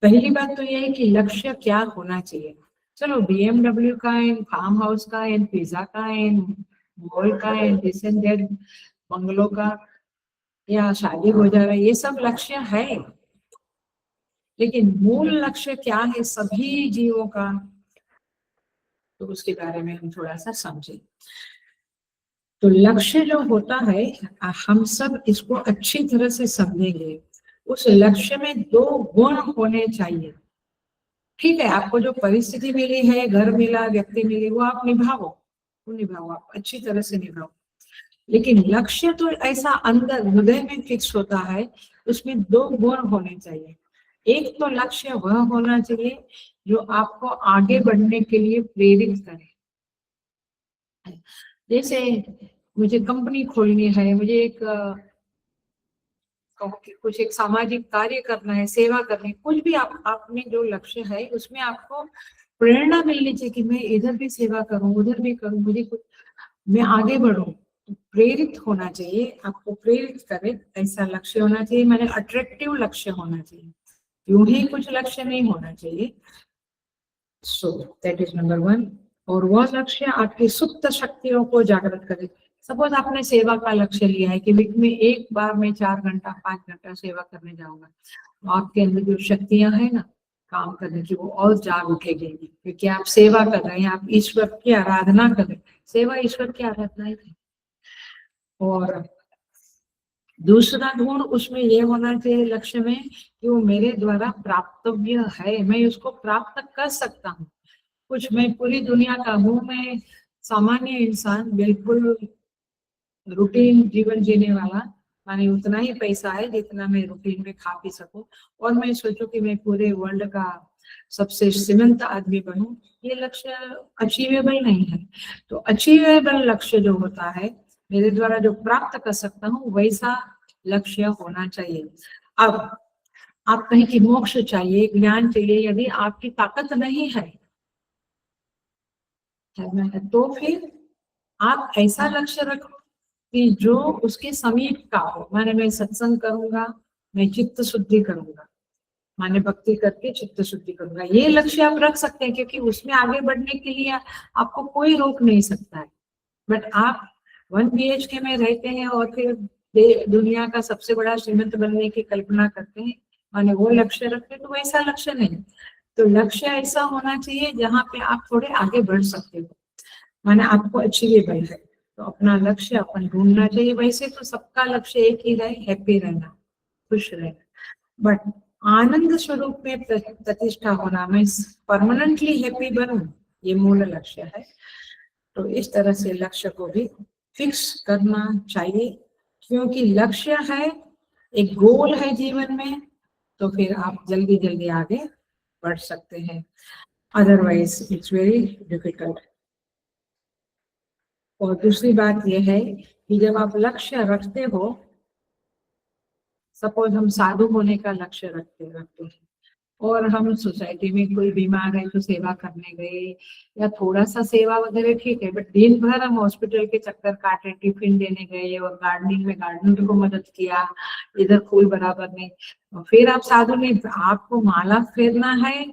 पहली बात तो यह है कि लक्ष्य क्या होना चाहिए। चलो BMW का है, फार्म हाउस का है, पिज्जा का है, मॉल का है, दिस एंड दैट, बंगलों का, या शादी हो जा रहा है, ये सब लक्ष्य है। लेकिन मूल लक्ष्य क्या है सभी जीवों का, तो उसके बारे में हम थोड़ा सा समझें। तो लक्ष्य जो होता है, हम सब इसको अच्छी तरह से समझेंगे। उस लक्ष्य में दो गुण होने चाहिए। ठीक है, आपको जो परिस्थिति मिली है, घर मिला, व्यक्ति मिली, वो आप निभाओ, वो निभाओ, आप अच्छी तरह से निभाओ। लेकिन लक्ष्य तो ऐसा अंदर हृदय में फिक्स होता है, उसमें दो गुण होने चाहिए। एक तो लक्ष्य वह होना चाहिए जो आपको आगे बढ़ने के लिए प्रेरित करे। जैसे मुझे कंपनी खोलनी है, मुझे एक कुछ एक सामाजिक कार्य करना है, सेवा करनी, कुछ भी आपने जो लक्ष्य है उसमें आपको प्रेरणा मिलनी चाहिए कि मैं इधर भी सेवा करूं, उधर भी करूं, मुझे कुछ, मैं आगे बढ़ूं। तो प्रेरित होना चाहिए, आपको प्रेरित करे ऐसा लक्ष्य होना चाहिए। मैंने अट्रैक्टिव लक्ष्य होना चाहिए, यूं ही कुछ लक्ष्य नहीं होना चाहिए। So that is number one. और वह लक्ष्य आपकी सुप्त शक्तियों को जागृत करे। सपोज आपने सेवा का लक्ष्य लिया है कि वीक में एक बार मैं 4 घंटा 5 घंटा सेवा करने जाऊंगा, तो आपके अंदर जो शक्तियां है ना, काम करने की वो और जाग उठेगी, क्योंकि आप सेवा कर रहे हैं, आप ईश्वर की आराधना कर रहे हैं। सेवा ईश्वर की आराधना ही है। और दूसरा गुण उसमें ये होना चाहिए लक्ष्य में कि वो मेरे द्वारा प्राप्तव्य है, मैं उसको प्राप्त कर सकता हूँ। कुछ मैं पूरी दुनिया का हूँ, मैं सामान्य इंसान, बिल्कुल रूटीन जीवन जीने वाला, माने उतना ही पैसा है जितना मैं रूटीन में खा पी सकूं, और मैं सोचूं कि मैं पूरे वर्ल्ड का सबसे श्रीमंत आदमी बनूं, ये लक्ष्य अचीवेबल नहीं है। तो अचीवेबल लक्ष्य जो होता है, मेरे द्वारा जो प्राप्त कर सकता हूँ, वैसा लक्ष्य होना चाहिए। अब आप कहीं की मोक्ष चाहिए, ज्ञान चाहिए, यदि आपकी ताकत नहीं है तो फिर आप ऐसा लक्ष्य रखो कि जो उसके समीप का हो। माने मैं सत्संग करूंगा, मैं चित्त शुद्धि करूंगा, माने भक्ति करके चित्त शुद्धि करूंगा, ये लक्ष्य आप रख सकते हैं, क्योंकि उसमें आगे बढ़ने के लिए आपको कोई रोक नहीं सकता है। बट आप 1 BHK में रहते हैं और फिर दुनिया का सबसे बड़ा श्रीमंत बनने की कल्पना करते हैं, माने वो लक्ष्य रखते हैं, तो वैसा लक्ष्य नहीं। तो लक्ष्य ऐसा होना चाहिए जहाँ पे आप थोड़े आगे बढ़ सकते हो, माने आपको अचीवेबल है। तो अपना लक्ष्य अपन ढूंढना चाहिए। वैसे तो सबका लक्ष्य एक ही है, हैप्पी रहना, खुश रहना, बट आनंद स्वरूप में प्रतिष्ठा होना, मैं परमानेंटली हैप्पी बनूं, ये मूल लक्ष्य है। तो इस तरह से लक्ष्य को भी फिक्स करना चाहिए, क्योंकि लक्ष्य है, एक गोल है जीवन में, तो फिर आप जल्दी जल्दी आगे बढ़ सकते हैं, अदरवाइज इट्स वेरी डिफिकल्ट। और दूसरी बात यह है कि जब आप लक्ष्य रखते हो, सपोज हम साधु होने का लक्ष्य रखते हैं, और हम सोसाइटी में कोई बीमार है तो सेवा करने गए, या थोड़ा सा सेवा वगैरह ठीक है, बट दिन भर हम हॉस्पिटल के चक्कर काटे, टिफिन देने गए और गार्डनिंग में गार्डनर को मदद किया, इधर फूल बराबर नहीं, और फिर आप साधु नहीं। आपको माला फेरना है,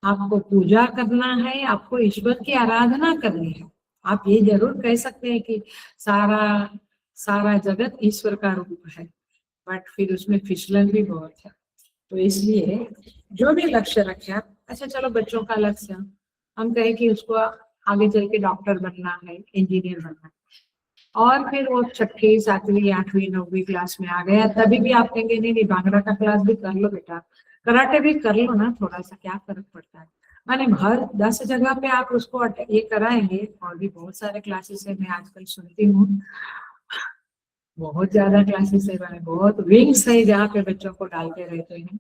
आपको पूजा करना है, आपको ईश्वर की आराधना करनी है। आप ये जरूर कह सकते हैं कि सारा सारा जगत ईश्वर का रूप है, बट फिर उसमें फिसलन भी बहुत है। तो इसलिए जो भी लक्ष्य रखे आप, अच्छा चलो बच्चों का लक्ष्य हम कहें कि उसको आगे चल के डॉक्टर बनना है, इंजीनियर बनना है, और फिर वो 6ठी 7वीं 8वीं 9वीं क्लास में आ गया, तभी भी आप कहेंगे नहीं नहीं भांगड़ा का क्लास भी कर लो बेटा, कराटे भी कर लो ना, थोड़ा सा क्या फर्क पड़ता है। माने हर 10 जगह पे आप उसको ये कराएंगे, और भी बहुत सारे क्लासेस है, मैं आजकल सुनती हूँ, बहुत ज्यादा क्लासेस है, मैंने बहुत विंग्स है जहाँ पे बच्चों को डालते रहते हैं।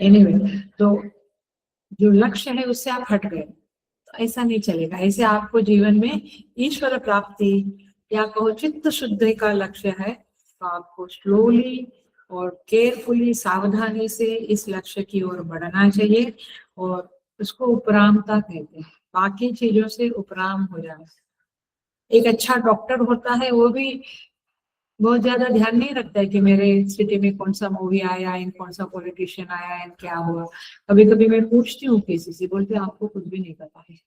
एनीवे, तो जो लक्ष्य है उससे आप हट गए, तो ऐसा नहीं चलेगा। ऐसे आपको जीवन में ईश्वर प्राप्ति या कहो चित्त शुद्धि का लक्ष्य है, तो आपको स्लोली और केयरफुली, सावधानी से इस लक्ष्य की ओर बढ़ना चाहिए, और उसको उपरामता कहते हैं, बाकी चीजों से उपराम हो जाना। एक अच्छा डॉक्टर होता है, वो भी बहुत ज्यादा ध्यान नहीं रखता है कि मेरे सिटी में कौन सा मूवी आया है, कौन सा पॉलिटिशियन आया है, क्या हुआ। कभी कभी मैं पूछती हूँ किसी से, बोलते हैं आपको कुछ भी नहीं पता है।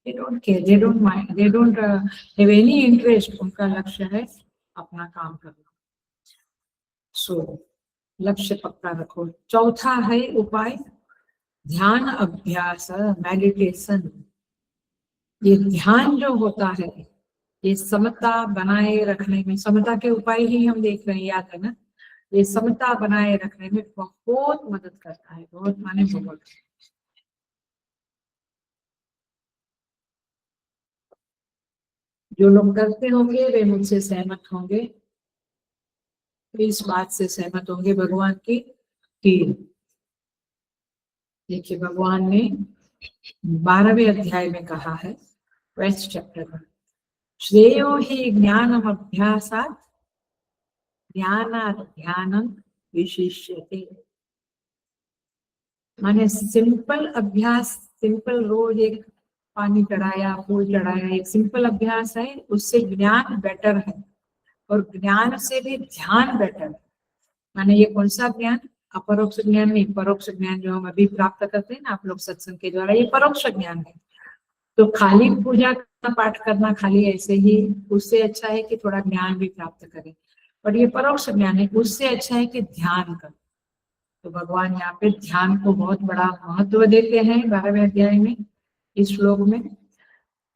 they don't care, they don't mind, they don't have any interest, उनका लक्ष्य है अपना काम करना। सो लक्ष्य पक्का रखो। चौथा है उपाय ध्यान अभ्यास, मेडिटेशन। ये ध्यान जो होता है, ये समता बनाए रखने में, समता के उपाय ही हम देख रहे हैं, याद है ना, ये समता बनाए रखने में बहुत मदद करता है, बहुत माने बहुत। जो लोग करते होंगे वे मुझसे सहमत होंगे, इस बात से सहमत होंगे भगवान की कि देखिए भगवान ने 12वें अध्याय में कहा है, 12th चैप्टर में, श्रेयो ही ज्ञानम अभ्यासात् ज्ञानात् ध्यानम विशिष्यते। माने सिंपल अभ्यास, सिंपल रोज एक पानी चढ़ाया, फूल चढ़ाया, एक सिंपल अभ्यास है, उससे ज्ञान बेटर है, और ज्ञान से भी ध्यान बेटर है। माने ये कौन सा ज्ञान, अपरोक्ष ज्ञान नहीं, परोक्ष ज्ञान जो हम अभी प्राप्त करते हैं ना आप लोग सत्संग के द्वारा, ये परोक्ष ज्ञान है। तो खाली पूजा करना, पाठ करना खाली ऐसे ही, उससे अच्छा है कि थोड़ा ज्ञान भी प्राप्त करें, और ये परोक्ष ज्ञान है, उससे अच्छा है कि ध्यान कर। तो भगवान यहाँ पे ध्यान को बहुत बड़ा महत्व देते हैं 12वें अध्याय में, इस श्लोक में।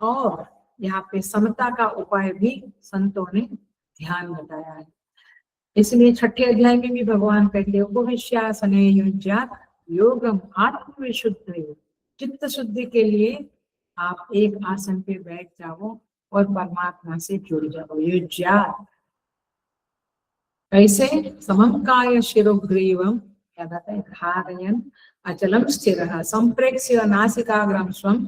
और यहाँ पे समता का उपाय भी संतों ने ध्यान बताया है। इसलिए 6ठे अध्याय में भी भगवान कहते हैं उपविश्यासने युज्यात् योगम आत्मविशुद्धि, चित्त शुद्धि के लिए आप एक आसन पे बैठ जाओ और परमात्मा से जुड़ जाओ। युज्यात् कैसे? समंकाय शिरोग्रीवम, क्या कहता है, धारयन् अचलम स्थिरः संप्रेक्ष्य नासिकाग्रं स्वं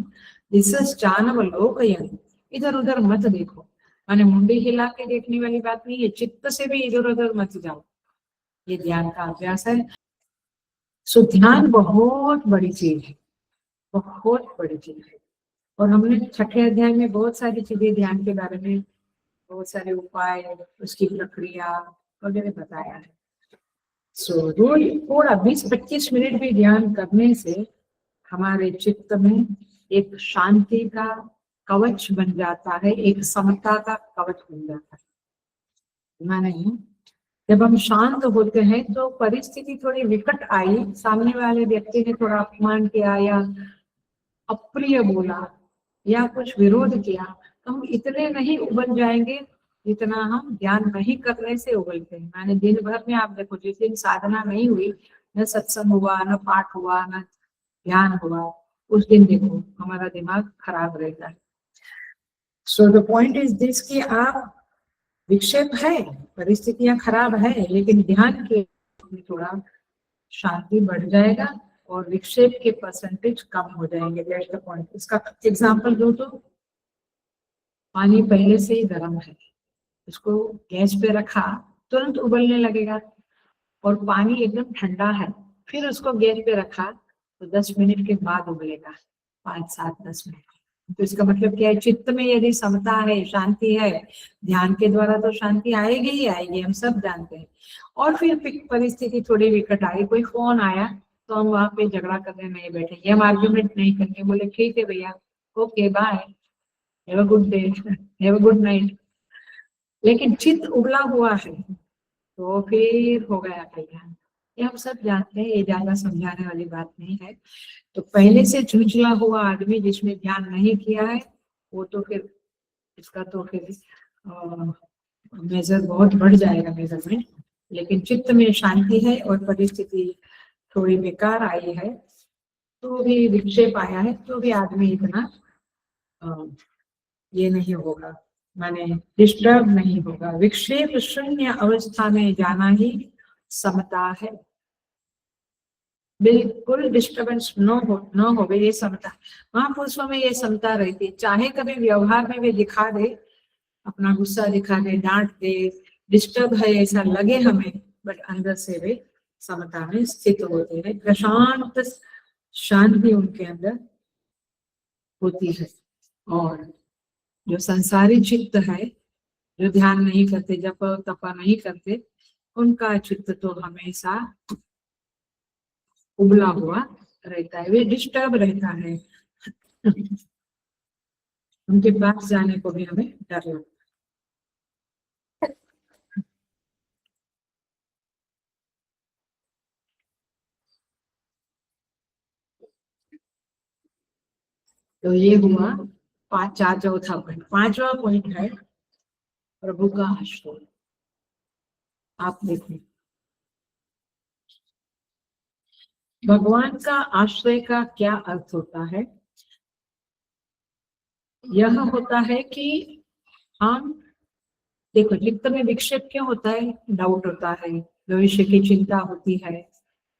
दिशश्चानवलोकयन्। इधर उधर मत देखो, माने मुंडी हिला के देखने वाली बात नहीं है, चित्त से भी इधर उधर मत जाओ, ये ध्यान का अभ्यास है। सो ध्यान बहुत बड़ी चीज है, बहुत बड़ी चीज है। और हमने 6ठे अध्याय में बहुत सारी चीजें ध्यान के बारे में, बहुत सारे उपाय, उसकी प्रक्रिया वगैरह बताया है। सो रोज थोड़ा 20-25 मिनट भी ध्यान करने से हमारे चित्त में एक शांति का कवच बन जाता है, एक समता का कवच बन जाता है। माने जब हम शांत होते हैं तो परिस्थिति थोड़ी विकट आई, सामने वाले व्यक्ति ने थोड़ा अपमान किया या अप्रिय बोला या कुछ विरोध किया, तो हम इतने नहीं उबल जाएंगे जितना हम ध्यान नहीं करने से उबलते हैं। माने दिन भर में आप देखो, जिस दिन साधना नहीं हुई, न सत्संग हुआ, न पाठ हुआ, न ध्यान हुआ, उस दिन देखो हमारा दिमाग खराब रहता है। So the point is this कि आप विक्षेप है, परिस्थितियां खराब है, लेकिन ध्यान के थोड़ा शांति बढ़ जाएगा और विक्षेप के परसेंटेज कम हो जाएंगे। That's the point. इसका एग्जांपल दो तो पानी पहले से ही गर्म है, इसको गैस पे रखा तुरंत उबलने लगेगा, और पानी एकदम ठंडा है फिर उसको गैस पे रखा तो 10 मिनट के बाद उबलेगा, 5-7-10 मिनट। तो इसका मतलब क्या है? चित्त में यदि समता है, शांति है, ध्यान के द्वारा तो शांति आएगी ही आएगी, हम सब जानते हैं। और फिर परिस्थिति थोड़ी विकट आई, कोई फोन आया, तो हम वहां पे झगड़ा करने नहीं बैठेंगे, हम आर्ग्यूमेंट नहीं करेंगे, बोले ठीक है भैया, okay bye, have a good day, have a good night. लेकिन चित्त उबला हुआ है तो फिर हो गया कल्याण। ये हम सब जानते हैं, ये ज्यादा समझाने वाली बात नहीं है। तो पहले से झुंझला हुआ आदमी जिसमें ध्यान नहीं किया है, वो तो फिर इसका तो फिर मेजर बहुत बढ़ जाएगा मेजरमेंट। लेकिन चित्त में शांति है और परिस्थिति थोड़ी बेकार आई है, तो भी विक्षेप आया है, तो भी आदमी इतना ये नहीं होगा, माने डिस्टर्ब नहीं होगा। विक्षेप शून्य अवस्था में जाना ही समता है। बिल्कुल डिस्टर्बेंस न हो ये समता। महापुरुषों में ये समता रहती, चाहे कभी व्यवहार में भी दिखा दे, अपना गुस्सा दिखा दे, डांट दे, डिस्टर्ब है ऐसा लगे हमें, बट अंदर से वे समता में स्थित होते हैं, प्रशांत शांति उनके अंदर होती है। और जो संसारी चित्त है, जो ध्यान नहीं करते, जप तपा नहीं करते, उनका चित्त तो हमेशा उबला हुआ रहता है, वे डिस्टर्ब रहता है। उनके पास जाने को भी हमें डर लगता है। तो ये हुआ चौथा पॉइंट। 5वां पॉइंट है प्रभु का आश्रय। आप देखिए, भगवान का आश्रय का क्या अर्थ होता है? यह होता है कि हम देखो, चित्त में विक्षेप क्यों होता है? डाउट होता है, भविष्य की चिंता होती है,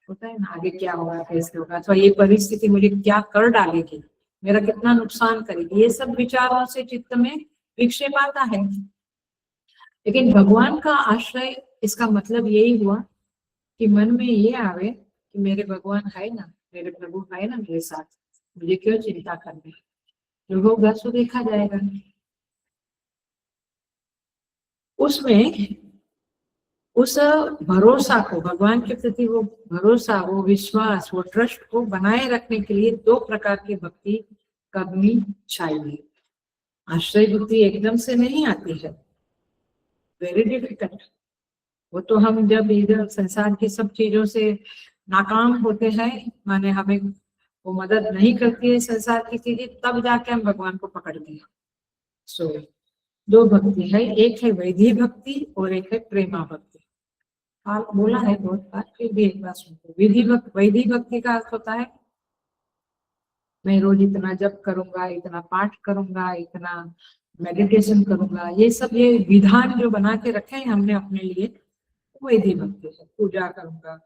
होता है ना, आगे क्या होगा, कैसे होगा, अथवा ये परिस्थिति मुझे क्या कर डालेगी, मेरा कितना नुकसान करेगी, ये सब विचारों से चित्त में विक्षेप आता है। लेकिन भगवान का आश्रय, इसका मतलब यही हुआ कि मन में ये आवे कि मेरे भगवान है ना, मेरे प्रभु है ना मेरे साथ, मुझे क्यों चिंता करनी, जो होगा सो देखा जाएगा। उसमें उस भरोसा को, भगवान के प्रति वो भरोसा, वो विश्वास, वो ट्रस्ट को बनाए रखने के लिए 2 प्रकार की भक्ति करनी चाहिए। आश्रय बुद्धि एकदम से नहीं आती है, वेरी डिफिकल्ट। वो तो हम जब इधर संसार की सब चीजों से नाकाम होते हैं, माने हमें वो मदद नहीं करती है संसार की चीजें, तब जाके हम भगवान को पकड़ते हैं। सो दो भक्ति है, एक है वैधि भक्ति और एक है प्रेमा भक्ति। आप बोला है बहुत बार, फिर भी एक बार सुनते। वैधि भक्ति का अर्थ होता है मैं रोज इतना जप करूंगा, इतना पाठ करूंगा, इतना मेडिटेशन करूंगा, ये सब ये विधान जो बना के रखे हैं हमने अपने लिए, वैधि भक्ति है। पूजा करूंगा,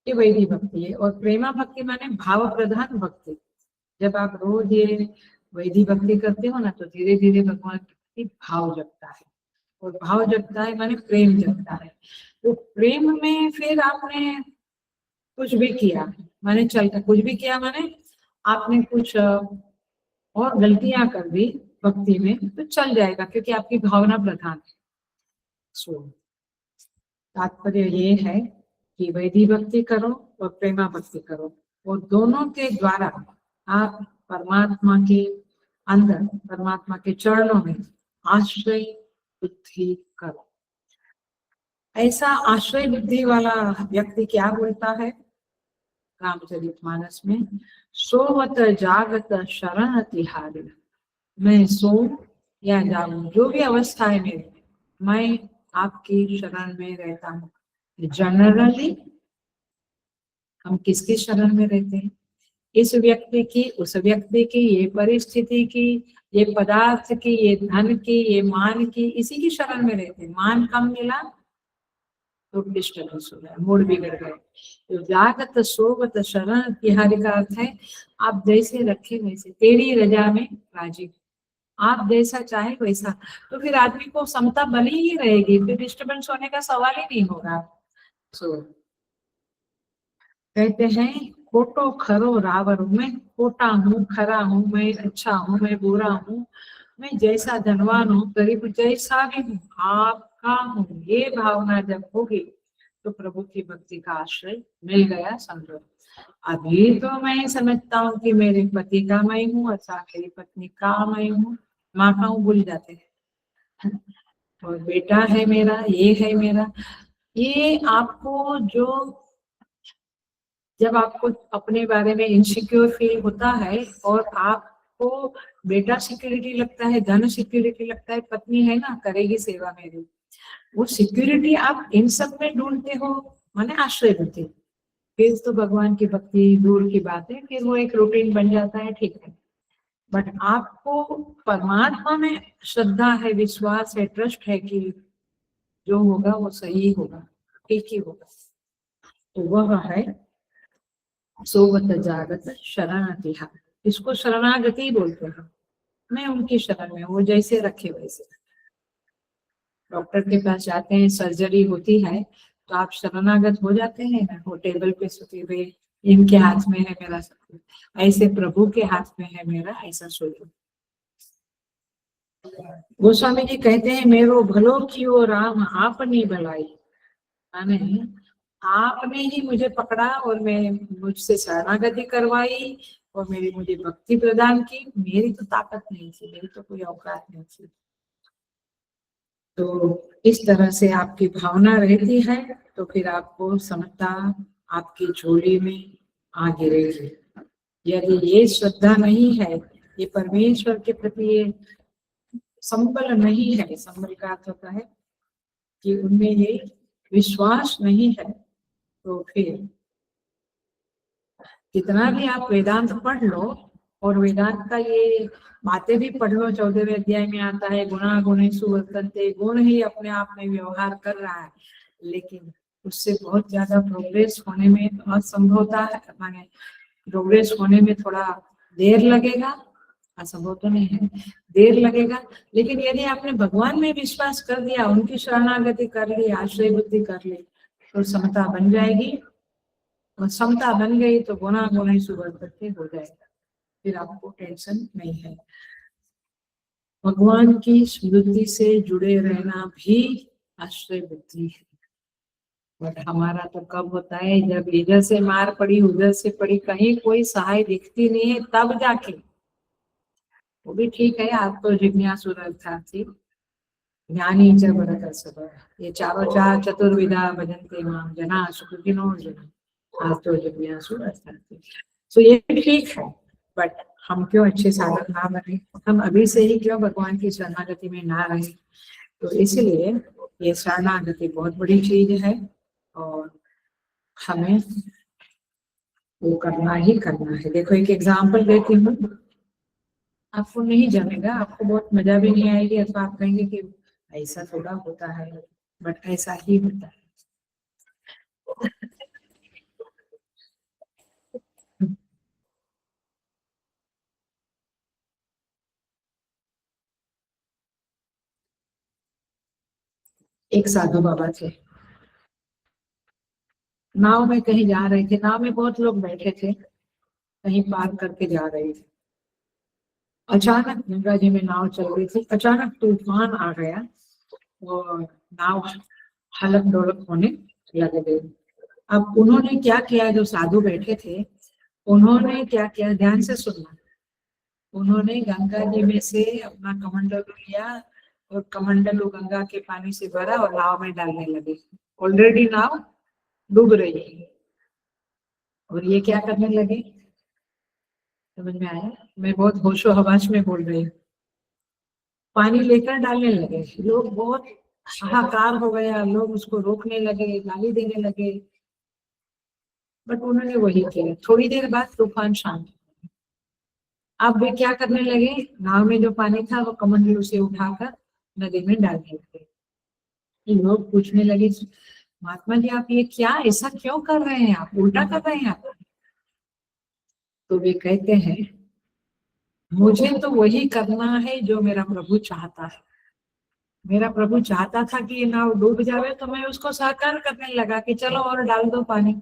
ये वैधि भक्ति है। और प्रेमा भक्ति माने भाव प्रधान भक्ति। जब आप रोज ये वैधि भक्ति करते हो ना, तो धीरे धीरे भगवान के प्रति भाव जगता है, और भाव जगता है माने प्रेम जगता है। तो प्रेम में फिर आपने कुछ भी किया माने चलता, कुछ भी किया माने आपने कुछ और गलतियां कर दी भक्ति में, तो चल जाएगा, क्योंकि आपकी भावना प्रधान है। सो तात्पर्य ये है कि वैधि भक्ति करो और प्रेमा भक्ति करो, और दोनों के द्वारा आप परमात्मा के अंदर, परमात्मा के चरणों में आश्रय बुद्धि करो। ऐसा आश्रय बुद्धि वाला व्यक्ति क्या बोलता है रामचरितमानस में, सोवत जागत शरण तिहारी। मैं सो या जागूं, जो भी अवस्था है मेरी, मैं आपकी शरण में रहता हूँ। जनरली हम किसकी शरण में रहते हैं? इस व्यक्ति की, उस व्यक्ति की, ये परिस्थिति की, ये पदार्थ की, ये धन की, ये मान की, इसी की शरण में रहते हैं। मान कम मिला तो डिस्टर्बेंस हो गया, मूड बिगड़ गए। तो जागत सोवत शरण तिहारी का अर्थ है आप जैसे रखे वैसे, तेरी रजा में राजी, आप जैसा चाहे वैसा। तो फिर आदमी को समता बनी ही रहेगी, फिर डिस्टर्बेंस होने का सवाल ही नहीं होगा। सो कहते हैं खोटो खरो रावर, मैं खोटा हूँ, खरा हूँ, मैं अच्छा हूँ, मैं बुरा हूँ, मैं जैसा धनवान हूँ, गरीब जैसा भी हूँ, आपका हूँ, ये भावना जब होगी तो प्रभु की भक्ति का आश्रय मिल गया समझो। अभी तो मैं समझता हूँ कि मेरे पति का मैं हूँ, अच्छा मेरी पत्नी का मैं हूँ, माँ का हूँ भूल जाते हैं, और बेटा है मेरा, ये है मेरा। ये आपको जो, जब आपको अपने बारे में इनसिक्योर फील होता है और आपको बेटा सिक्योरिटी लगता है, धन सिक्योरिटी लगता है, पत्नी है ना करेगी सेवा मेरी, वो सिक्योरिटी आप इन सब में ढूंढते हो, माने आश्रय बुद्धि। फिर तो भगवान की भक्ति दूर की बात है, फिर वो एक रूटीन बन जाता है, ठीक है। बट आपको परमात्मा में श्रद्धा है, विश्वास है, ट्रस्ट है कि जो होगा वो सही होगा, ठीक ही होगा, तो वह है सोवत जागत शरणागति। इसको शरणागति बोलते हैं। मैं उनकी शरण में, वो जैसे रखे वैसे। डॉक्टर के पास जाते हैं, सर्जरी होती है, तो आप शरणागत हो जाते हैं ना, वो टेबल पे सोते हुए, इनके हाथ में है मेरा सब कुछ, ऐसे प्रभु के हाथ में है मेरा, ऐसा सोचो। गोस्वामी जी कहते हैं मेरो भलो कियो राम आपनी भलाई, माने आपने ही मुझे पकड़ा और मैं, मुझसे शरणागति करवाई और मेरी मुझे भक्ति प्रदान की, मेरी तो ताकत नहीं थी, मेरी तो कोई औकात नहीं थी। तो इस तरह से आपकी भावना रहती है तो फिर आपको समता आपकी झोली में आ गिरेगी। यदि ये श्रद्धा नहीं है, ये परमेश्वर के प्रति ये संबल नहीं है, संबल का अर्थ होता है कि उनमें ये विश्वास नहीं है, तो फिर कितना भी आप वेदांत पढ़ लो, और वेदांत का ये बातें भी पढ़ लो, 14वें अध्याय में आता है गुणा गुणेषु वर्तन्ते, गुण ही अपने आप में व्यवहार कर रहा है, लेकिन उससे बहुत ज्यादा प्रोग्रेस होने में असंभवता है, माने प्रोग्रेस होने में थोड़ा देर लगेगा, असंभव तो नहीं है, देर लगेगा। लेकिन यदि आपने भगवान में विश्वास कर दिया, उनकी शरणागति कर ली, आश्रय बुद्धि कर ली, तो समता बन जाएगी, और समता बन गई तो गुणा गुणेषु वर्तन्ते हो जाएगा, फिर आपको टेंशन नहीं है। भगवान की स्मृति से जुड़े रहना भी आश्रय बुद्धि है। बट हमारा तो कब होता है, जब इधर से मार पड़ी, उधर से पड़ी, कहीं कोई सहाय दिखती नहीं है, तब जाके, वो भी ठीक है, आप तो जिज्ञासु अर्थार्थी ज्ञानी च भरतर्षभ, ये चारों चार चतुर्विधा भजन्ते माम जना सुखिनो जना, तो जिज्ञासु अर्थात। तो ये ठीक है, बट हम क्यों अच्छे साधक ना बने, हम अभी से ही क्यों भगवान की शरणागति में ना रहे। तो इसलिए ये शरणागति बहुत बड़ी चीज है और हमें वो करना ही करना है। देखो एक एग्जाम्पल देती हूँ, आपको नहीं जमेगा, आपको बहुत मजा भी नहीं आएगी, अथवा आप कहेंगे कि ऐसा थोड़ा होता है, बट ऐसा ही होता है। एक साधु बाबा थे, नाव में कहीं जा रहे थे, नाव में बहुत लोग बैठे थे, कहीं पार करके जा रहे थे। अचानक गंगा जी में नाव चल रही थी, अचानक तूफान आ गया और नाव हलक डोलक होने लग गई। अब उन्होंने क्या किया, जो साधु बैठे थे उन्होंने क्या किया, ध्यान से सुनना। उन्होंने गंगा जी में से अपना कमंडलू लिया और कमंडलू गंगा के पानी से भरा और नाव में डालने लगे। ऑलरेडी नाव डूब रही है और ये क्या करने लगे, समझ में आया? मैं बहुत होशो हवास में बोल रही हूँ। पानी लेकर डालने लगे, लोग बहुत हाहाकार हो गया, लोग उसको रोकने लगे, गाली देने लगे, बट उन्होंने वही किया। थोड़ी देर बाद तूफान शांत। अब वे क्या करने लगे, नाव में जो पानी था वो कमंडलू से उठाकर नदी में डालने लगे। लोग पूछने लगे, महात्मा जी आप ये क्या, ऐसा क्यों कर रहे हैं, आप उल्टा कर रहे हैं आप। तो वे कहते हैं, मुझे तो वही करना है जो मेरा प्रभु चाहता है। मेरा प्रभु चाहता था कि ये नाव डूब जावे, तो मैं उसको सहकार करने लगा कि चलो और डाल दो पानी।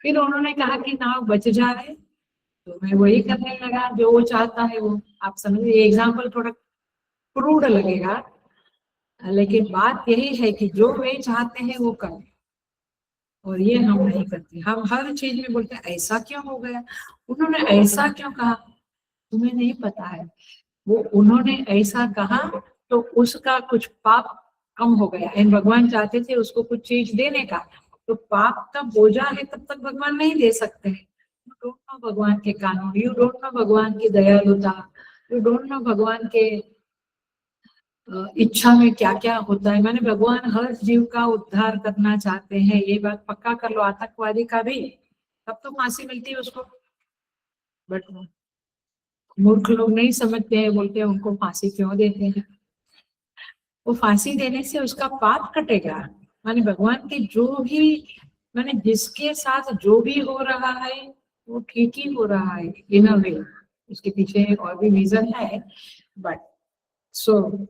फिर उन्होंने कहा कि नाव बच जाए, तो मैं वही करने लगा जो वो चाहता है वो। आप समझे, ये एग्जाम्पल थोड़ा क्रूड लगेगा, लेकिन बात यही है कि जो वे चाहते हैं वो करें, और ये हम नहीं करते। हम हर चीज में बोलते हैं ऐसा क्यों हो गया, उन्होंने ऐसा क्यों कहा। तुम्हें नहीं पता है, वो उन्होंने ऐसा कहा तो उसका कुछ पाप कम हो गया, एंड भगवान चाहते थे उसको कुछ चीज देने का। तो पाप का बोझा है तब तक भगवान नहीं दे सकते हैं। यू डोंट नो भगवान के कानून, यू डोंट नो भगवान की दयालुता, यू डोंट नो भगवान के इच्छा में क्या क्या होता है। मैंने भगवान हर जीव का उद्धार करना चाहते हैं, ये बात पक्का कर लो आतंकवादी का भी, तब तो फांसी मिलती है उसको। बट मूर्ख लोग नहीं समझते हैं, बोलते हैं उनको फांसी क्यों देते हैं। वो फांसी देने से उसका पाप कटेगा। माने भगवान के जो भी, माने जिसके साथ जो भी हो रहा है वो ठीक ही हो रहा है इन अ वे। उसके पीछे और भी रीजन है, बट सो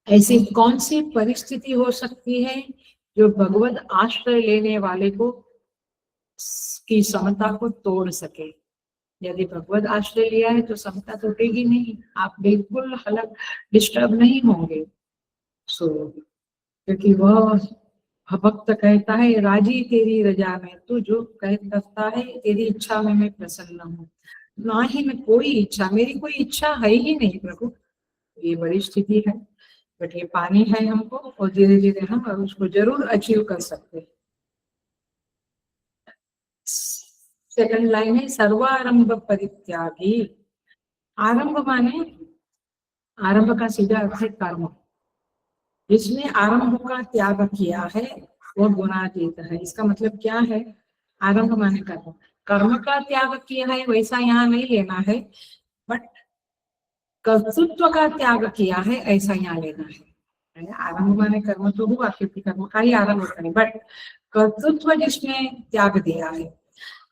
ऐसी कौन सी परिस्थिति हो सकती है जो भगवत आश्रय लेने वाले को की समता को तोड़ सके। यदि भगवत आश्रय लिया है तो समता टूटेगी नहीं, आप बिल्कुल अलग डिस्टर्ब नहीं होंगे। सो क्योंकि वह भक्त कहता है, राजी तेरी रजा में, तू जो कहता है तेरी इच्छा में मैं प्रसन्न हूँ। ना ही मैं कोई इच्छा, मेरी कोई इच्छा है ही नहीं प्रभु। ये बड़ी स्थिति है, बट ये पानी है हमको, और धीरे धीरे हम उसको जरूर अचीव कर सकते हैं। सेकंड लाइन है, सर्वारंभ परित्यागी। आरंभ माने, आरंभ का सीधा अर्थ है कर्म। जिसने आरंभ का त्याग किया है वो गुणातीत है। इसका मतलब क्या है, आरंभ माने कर्म, कर्म का त्याग किया है वैसा यहाँ नहीं लेना है, बट कर्तृत्व का त्याग किया है ऐसा यहाँ लेना है। आरंभ माने कर्म तो हुआ, क्योंकि कर्म का ही आरंभ होता है, बट कर्तृत्व जिसने त्याग दिया है,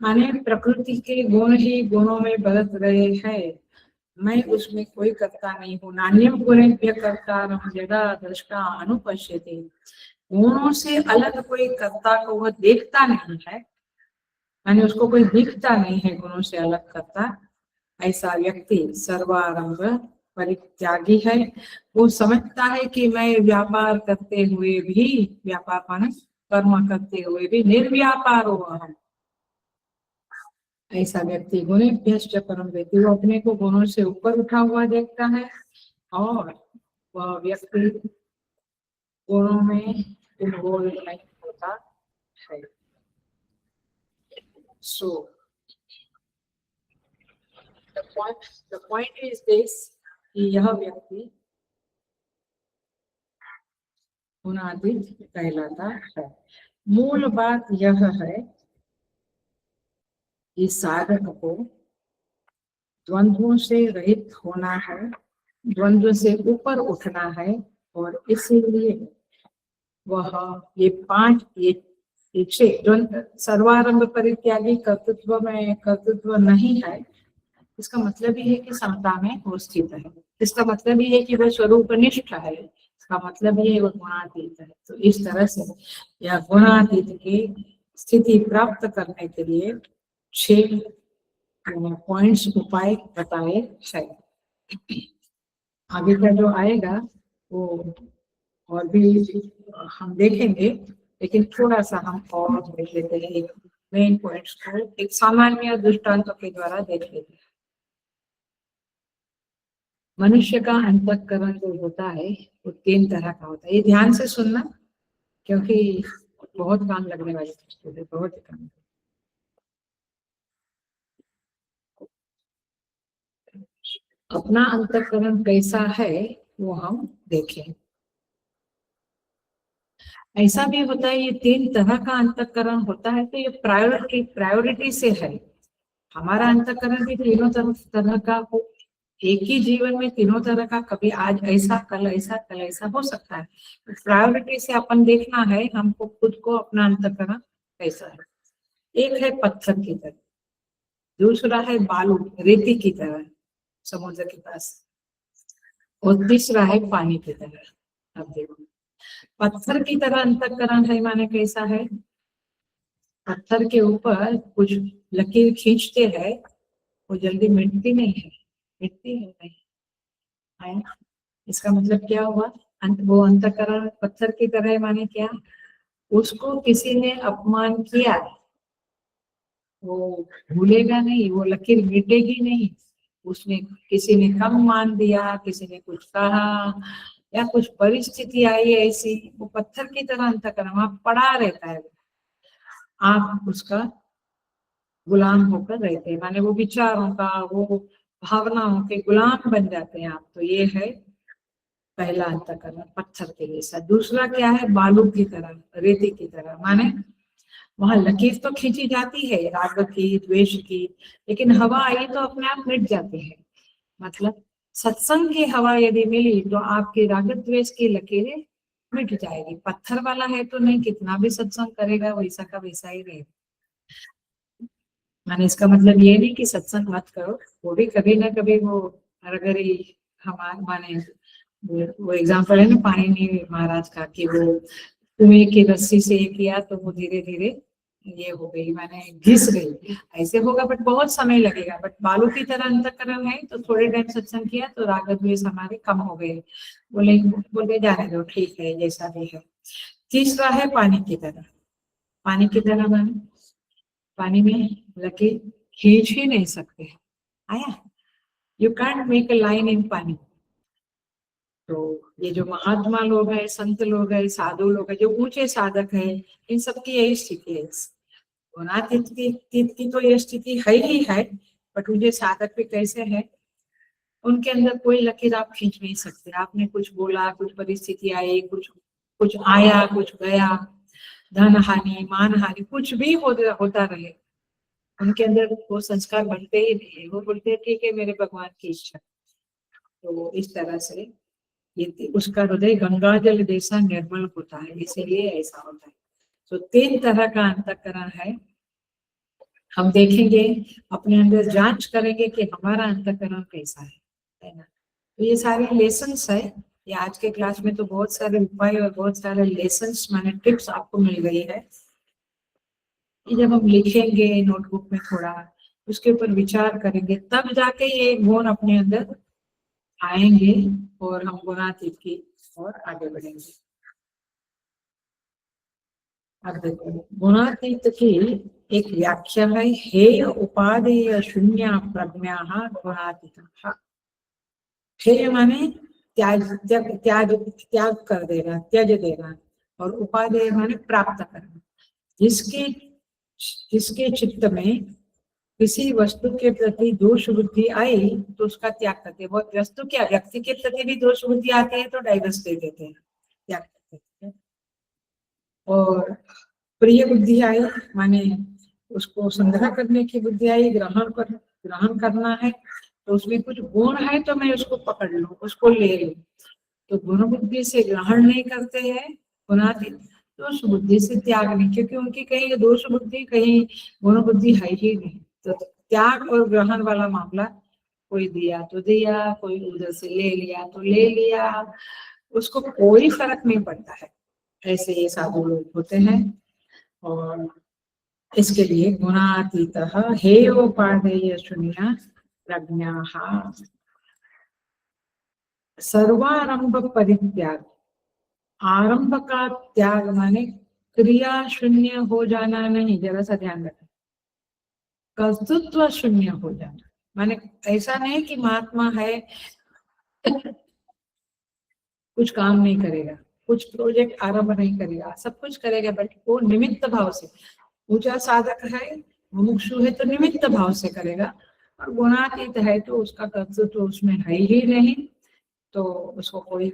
माने प्रकृति के गुण ही गुणों में बदल रहे हैं, मैं उसमें कोई कर्ता नहीं हूँ। नान्यम गुणेभ्यः कर्तारं यदा दृष्टा अनुपश्यति। गुणों से अलग कोई कर्ता को वह देखता नहीं है, यानी उसको कोई दिखता नहीं है गुणों से अलग कर्ता। ऐसा व्यक्ति सर्वारंभ परित्यागी है। वो समझता है कि मैं व्यापार करते हुए भी, व्यापार माने कर्म करते हुए भी निर्व्यापार हुआ हूँ। ऐसा व्यक्ति गुणेभ्यश्च परम वेति, वो अपने को गुणों से ऊपर उठा हुआ देखता है, और वह व्यक्ति गुणों में इन्वॉल्व नहीं होता है। So the point is this कि यह व्यक्ति गुणातीत कहलाता है। मूल बात यह है कि साधक को द्वंद्वों से रहित होना है, द्वंद्व से ऊपर उठना है, और इसीलिए वह ये 5 ये 6 सर्वारंभ परित्यागी कर्तृत्व में कर्तृत्व नहीं है। इसका मतलब ये है कि समता में वो स्थित है। इसका मतलब ये है कि वह स्वरूपनिष्ठ है। इसका मतलब ये है वो गुणातीत है। तो इस तरह से यह गुणातीत की स्थिति प्राप्त करने के लिए 6 पॉइंट्स उपाय बताए हैं। आगे का जो आएगा वो और भी हम देखेंगे, लेकिन थोड़ा सा हम और देख लेते हैं। एक मेन पॉइंट्स को एक सामान्य दृष्टांतों के द्वारा देख लेते हैं। मनुष्य का अंतःकरण जो होता है वो 3 तरह का होता है। ये ध्यान से सुनना, क्योंकि बहुत काम लगने वाली चीज है, बहुत काम। अपना अंतःकरण कैसा है वो हम देखें। ऐसा भी होता है, ये 3 तरह का अंतःकरण होता है, तो ये प्रायोरिटी से है। हमारा अंतःकरण भी तीनों तरह का हो, एक ही जीवन में तीनों तरह का, कभी आज ऐसा कल ऐसा कल ऐसा हो सकता है। तो प्रायोरिटी से अपन देखना है हमको खुद को, अपना अंतःकरण कैसा है। एक है पत्थर की तरह, दूसरा है बालू रेती की तरह समुद्र के पास, और तीसरा है पानी की तरह। अब देखो, पत्थर की तरह अंतःकरण है माने कैसा है? पत्थर के ऊपर कुछ लकीर खींचते हैं, वो जल्दी मिटती नहीं है, मिटती है नहीं है। इसका मतलब क्या हुआ? वो अंतःकरण पत्थर की तरह है माने क्या? उसको किसी ने अपमान किया, वो भूलेगा नहीं, वो लकीर मिटेगी नहीं। उसने किसी ने कम मान दिया, किसी ने कुछ कहा, या कुछ परिस्थिति आई ऐसी, वो पत्थर की तरह अंतःकरण वहां पड़ा रहता है। आप उसका गुलाम होकर रहते हैं, माने वो विचारों का, वो भावनाओं के गुलाम बन जाते हैं आप। तो ये है पहला अंतःकरण पत्थर के जैसा। दूसरा क्या है? बालू की तरह, रेती की तरह, माने वहां लकीर तो खींची जाती है राग की, द्वेष की, लेकिन हवा आई तो अपने आप मिट जाती है। मतलब सत्संग की हवा यदि मिली तो आपकी राग द्वेष की लकीरें मिट जाएगी। पत्थर वाला है तो नहीं, कितना भी सत्संग करेगा वैसा का वैसा ही रहेगा। माने इसका मतलब ये नहीं कि सत्संग मत करो, वो भी कभी ना कभी वो अगर हमारे माने वो एग्जाम्पल है ना पाणिनि महाराज का, कि वो कुएं की रस्सी से ये किया तो वो धीरे धीरे ये हो गई, माने घिस गई। ऐसे होगा बट बहुत समय लगेगा। बट बालू की तरह अंतःकरण है तो थोड़े टाइम सत्संग किया तो राग द्वेष हमारे कम हो गए। बोले जाने दो, ठीक है जैसा भी है। तीसरा है पानी की तरह। पानी की तरह माने पानी में लकीर खींच ही नहीं सकते। आया, you can't make a line in पानी। तो ये जो महात्मा लोग हैं, संत लोग हैं, साधु लोग हैं, जो ऊंचे साधक हैं, इन सबकी यही स्थिति है। गुणातीत की तो ये स्थिति है ही है, बट ऊंचे साधक भी कैसे है? उनके अंदर कोई लकीर आप खींच नहीं सकते। आपने कुछ बोला, कुछ परिस्थिति आई, कुछ कुछ आया, कुछ गया, धन हानि, मान हानि, कुछ भी होता रहे, उनके अंदर वो संस्कार बनते ही नहीं है। वो बोलते हैं ठीक है मेरे भगवान की इच्छा। तो इस तरह से ये उसका हृदय गंगा जल जैसा निर्मल होता है, इसीलिए ऐसा होता है। तो 3 तरह का अंतःकरण है। हम देखेंगे, अपने अंदर जांच करेंगे कि हमारा अंतःकरण कैसा है ना। तो ये सारे लेसन्स है। ये आज के क्लास में तो बहुत सारे उपाय और बहुत सारे लेसन्स माने टिप्स आपको मिल गई है। कि जब हम लिखेंगे नोटबुक में थोड़ा, उसके ऊपर विचार करेंगे, तब जाके ये गुण अपने अंदर आएंगे और हम गुणातीत की ओर आगे बढ़ेंगे। अब देखो, गुणातीत की एक व्याख्या है, हेय उपादेय शून्य प्रज्ञा गुणातीत। हेय माने त्याग त्याग त्याग त्याग कर देना, त्यज देना, और उपादेय माने प्राप्त करना। जिसकी जिसके चित्त में किसी वस्तु के प्रति दोष बुद्धि आई तो उसका त्याग करते हैं। बहुत वस्तु क्या व्यक्ति के प्रति भी दोष बुद्धि आती है तो डाइवर्स दे देते हैं, त्याग कर देते हैं। और प्रिय बुद्धि आई माने उसको संग्रह करने की बुद्धि आई, ग्रहण करना है तो उसमें कुछ गुण है तो मैं उसको पकड़ लूं, उसको ले लूं। तो गुण बुद्धि से ग्रहण नहीं करते हैं गुणातीत, दोष बुद्धि से त्याग नहीं, क्योंकि उनकी कहीं दोष बुद्धि कहीं गुण बुद्धि है ही नहीं। तो त्याग और ग्रहण वाला मामला, कोई दिया तो दिया, कोई उधर से ले लिया तो ले लिया, उसको कोई फर्क नहीं पड़ता है। ऐसे ये साधु लोग होते हैं। और इसके लिए गुणातीतः हेयोपादेय शून्य प्रज्ञाः सर्वारंभ परित्याग। आरंभ का त्याग माने क्रिया शून्य हो जाना नहीं, जरा सा ध्यान रखें। कर्तृत्व शून्य हो जाना माने ऐसा नहीं कि महात्मा है कुछ काम नहीं करेगा, कुछ प्रोजेक्ट आरंभ नहीं करेगा, सब कुछ करेगा, बट वो निमित्त भाव से। ऊंचा साधक है, मुमुक्षु है तो निमित्त भाव से करेगा, और गुणातीत है तो उसका कर्तृत्व उसमें है ही नहीं, तो उसको कोई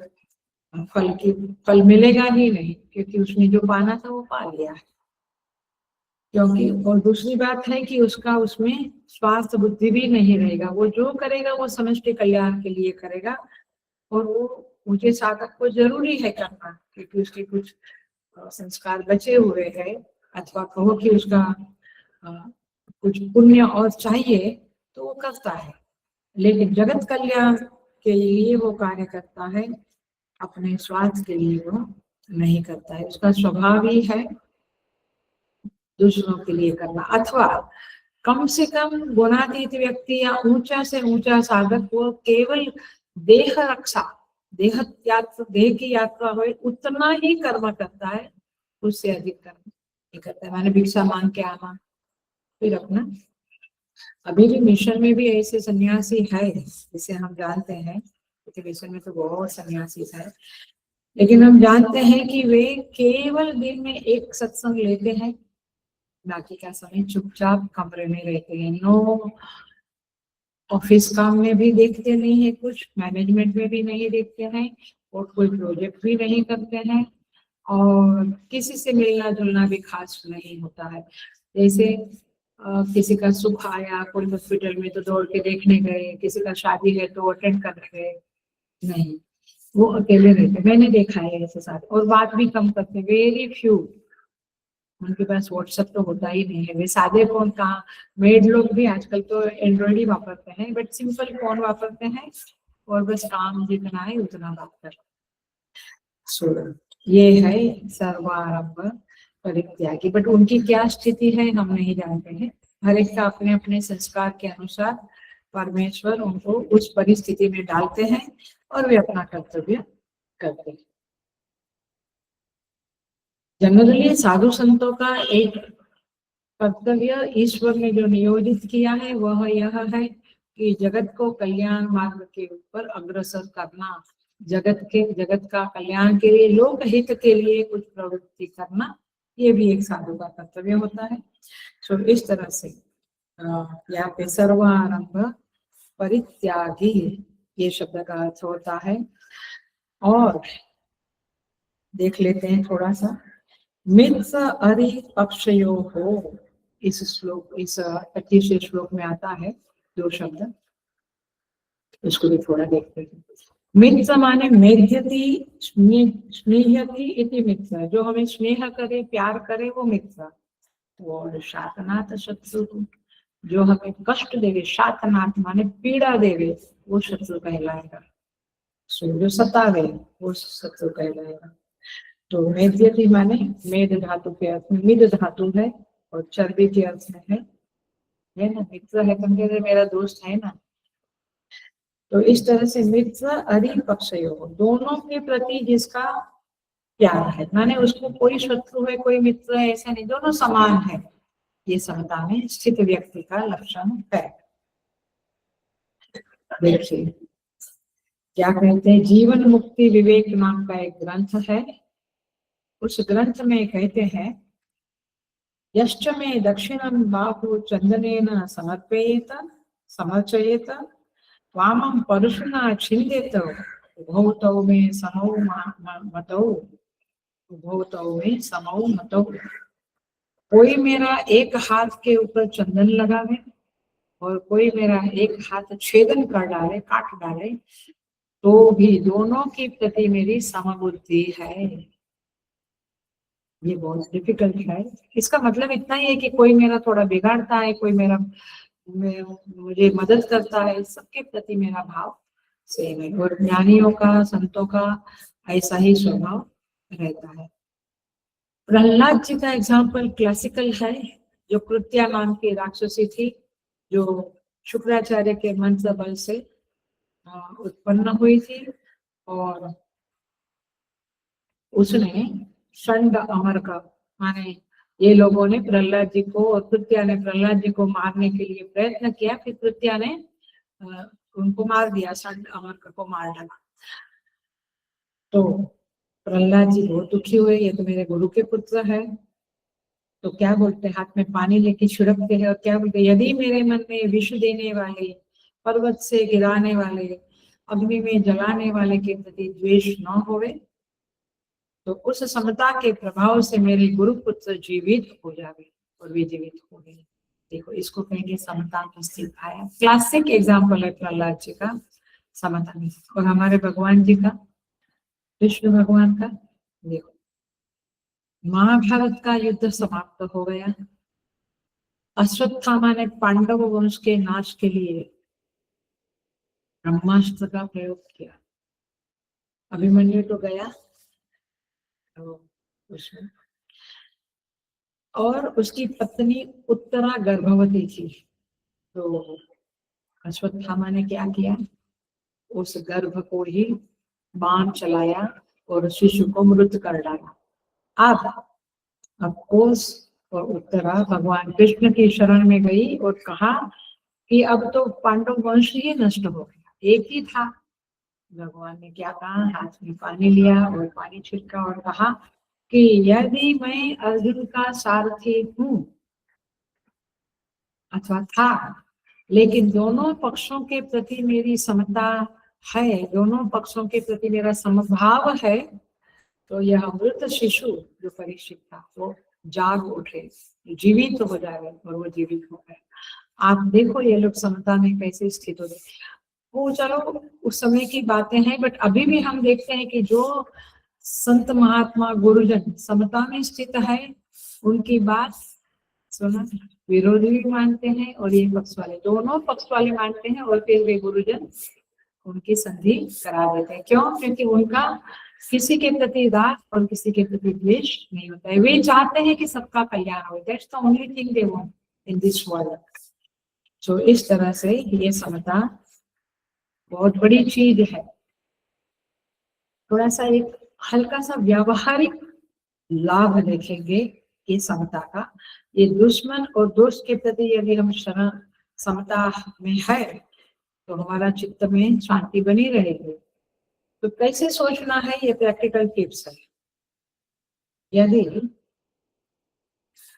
फल मिलेगा ही नहीं, क्योंकि उसने जो पाना था वो पा लिया है। क्योंकि और दूसरी बात है कि उसका उसमें स्वार्थ बुद्धि भी नहीं रहेगा, वो जो करेगा वो समष्टि कल्याण के लिए करेगा। और वो मुझे साधक को जरूरी है करना, क्योंकि उसके कुछ संस्कार बचे हुए हैं, अथवा कहो कि उसका कुछ पुण्य और चाहिए तो वो करता है। लेकिन जगत कल्याण के लिए वो कार्य करता है, अपने स्वार्थ के लिए वो नहीं करता है। उसका स्वभाव ही है दूसरों के लिए करना। अथवा कम से कम गुणातीत व्यक्ति या ऊंचा से ऊंचा साधक वो केवल देह रक्षा, देह की यात्रा हो उतना ही कर्म करता है, उससे अधिक कर्म नहीं करता है। मैंने भिक्षा मांग के आना फिर अपना, अभी भी मिशन में भी ऐसे सन्यासी है जिसे हम जानते हैं, मिशन में तो बहुत सन्यासी है, लेकिन हम जानते हैं कि वे केवल दिन में एक सत्संग लेते हैं, बाकी का समय चुपचाप कमरे में रहते हैं। नो ऑफिस काम में भी देखते नहीं है, कुछ मैनेजमेंट में भी नहीं देखते हैं, और कोई प्रोजेक्ट भी नहीं करते हैं, और किसी से मिलना जुलना भी खास नहीं होता है। जैसे किसी का सुख आया, कोई हॉस्पिटल में तो दौड़ के देखने गए, किसी का शादी है तो अटेंड करने गए, नहीं, वो अकेले रहते। मैंने देखा है ऐसे साथ, और बात भी कम करते, वेरी फ्यू। उनके पास व्हाट्सएप तो होता ही नहीं है, वे सादे फोन कहाँ, मेड लोग भी आजकल तो एंड्रॉइड ही वापरते हैं, बट सिंपल फोन वापरते हैं, और बस काम जितना है उतना बात करते हैं। ये है सर्वारंभ परित्यागी, बट उनकी क्या स्थिति है हम नहीं जानते हैं। हर एक का अपने अपने संस्कार के अनुसार परमेश्वर उनको उस परिस्थिति में डालते हैं और वे अपना कर्तव्य करते हैं। जनरली साधु संतों का एक कर्तव्य ईश्वर ने जो नियोजित किया है वह यह है कि जगत को कल्याण मार्ग के ऊपर अग्रसर करना, जगत का कल्याण के लिए, लोक हित के लिए कुछ प्रवृत्ति करना, ये भी एक साधु का कर्तव्य होता है। तो इस तरह से यहाँ पे सर्वारंभ परित्यागी ये शब्द का अर्थ होता है। और देख लेते हैं थोड़ा सा, मित्र अरि पक्षयो हो, इस श्लोक, इस 25वें श्लोक में आता है दो शब्द, उसको भी थोड़ा देखते हैं। मित्र माने मेध्यति स्नेहति इति मित्र, जो हमें स्नेह करे, प्यार करे, वो मित्र। और शातनाथ शत्रु, जो हमें कष्ट देवे, शातनाथ माने पीड़ा देवे, वो शत्रु कहलाएगा। जो सतावे वो शत्रु कहलाएगा। तो मेध्यति माने मेद धातु के अर्थ में मिद धातु है, और चर्बी के अर्थ में है ना, मित्र है तो मेरा दोस्त है ना। तो इस तरह से मित्र अरि पक्षयो, दोनों के प्रति जिसका प्यार है, माने उसको कोई शत्रु है कोई मित्र है ऐसा नहीं, दोनों समान है, ये समता में स्थित व्यक्ति का लक्षण है। देखिए क्या कहते हैं, जीवन मुक्ति विवेक नाम का एक ग्रंथ है, उस ग्रंथ में कहते हैं यश्च मे दक्षिणं बाहु चंदनेन समर्पयेत समर्चयेत वामं परशुना छिन्देत उभौ तौ मे समौ मतौ उभौ तौ मे समौ मतौ। कोई मेरा एक हाथ के ऊपर चंदन लगावे और कोई मेरा एक हाथ छेदन कर डाले, काट डाले, तो भी दोनों के प्रति मेरी समबुद्धि है। ये बहुत डिफिकल्ट है। इसका मतलब इतना ही है कि कोई मेरा थोड़ा बिगाड़ता है, कोई मेरा मुझे मदद करता है, सबके प्रति मेरा भाव सेम है। और ज्ञानियों का, संतों का ऐसा ही स्वभाव रहता है। प्रहलाद जी का एग्जाम्पल क्लासिकल है, जो कृत्या नाम की राक्षसी थी, जो शुक्राचार्य के मंत्र बल से उत्पन्न हुई थी, और उसने षंड अमर का, माने ये लोगों ने प्रहलाद जी को, और कृत्या ने प्रहलाद जी को मारने के लिए प्रयत्न किया, फिर कृत्या ने उनको मार दिया, षंड अमर को मार डाला। तो प्रहलाद जी बहुत दुखी हुए, ये तो मेरे गुरु के पुत्र है। तो क्या बोलते हैं, हाथ में पानी लेके छिड़कते हैं और क्या बोलते हैं, यदि मेरे मन में विष देने वाले, पर्वत से गिराने वाले, अग्नि में जलाने वाले के प्रति द्वेष न होवे, तो उस समता के प्रभाव से मेरे गुरु पुत्र जीवित हो जावे, और वे जीवित हो गए। देखो, इसको कहेंगे समता का सिखाया। क्लासिक एग्जाम्पल है प्रहलाद जी का समता में। और हमारे भगवान जी का, विष्णु भगवान का, देखो महाभारत का युद्ध समाप्त हो गया। अश्वत्थामा ने पांडव वंश के नाश के लिए ब्रह्मास्त्र का प्रयोग किया। अभिमन्यु तो गया, तो उसमें, और उसकी पत्नी उत्तरा गर्भवती थी। तो अश्वत्थामा ने क्या किया, उस गर्भ को ही बाण चलाया और शिशु को मृत कर डाला। अब कोस और उत्तरा भगवान कृष्ण की शरण में गई और कहा कि अब तो पांडव वंश ही नष्ट हो गया, एक ही था। भगवान ने क्या कहा, हाथ में पानी लिया और पानी छिड़का और कहा कि यदि मैं अर्जुन का सारथी हूँ अथवा था, लेकिन दोनों पक्षों के प्रति मेरी समता है, दोनों पक्षों के प्रति मेरा समभाव है, तो यह मृत शिशु जो परीक्षित था वो जाग उठे, जीवित हो जाए, और वो जीवित हो गए। आप देखो ये लोग समता में कैसे स्थित हो गए। वो चलो उस समय की बातें हैं, बट अभी भी हम देखते हैं कि जो संत महात्मा गुरुजन समता में स्थित है, उनकी बात सुना विरोधी भी मानते हैं और ये पक्ष वाले, दोनों पक्ष वाले मानते हैं, और फिर वे गुरुजन उनकी संधि करा देते हैं। क्यों? क्योंकि उनका किसी के प्रति राग और किसी के प्रति द्वेष नहीं होता है। वे चाहते हैं कि सबका कल्याण हो, that's the only thing they want in this world. तो इस तरह से ये समता बहुत बड़ी चीज है। थोड़ा सा एक हल्का सा व्यावहारिक लाभ देखेंगे ये समता का। ये दुश्मन और दोस्त के प्रति यदि हम शरण समता में है, तो हमारा चित्त में शांति बनी रहेगी। तो कैसे सोचना है, ये प्रैक्टिकल टिप्स है। यदि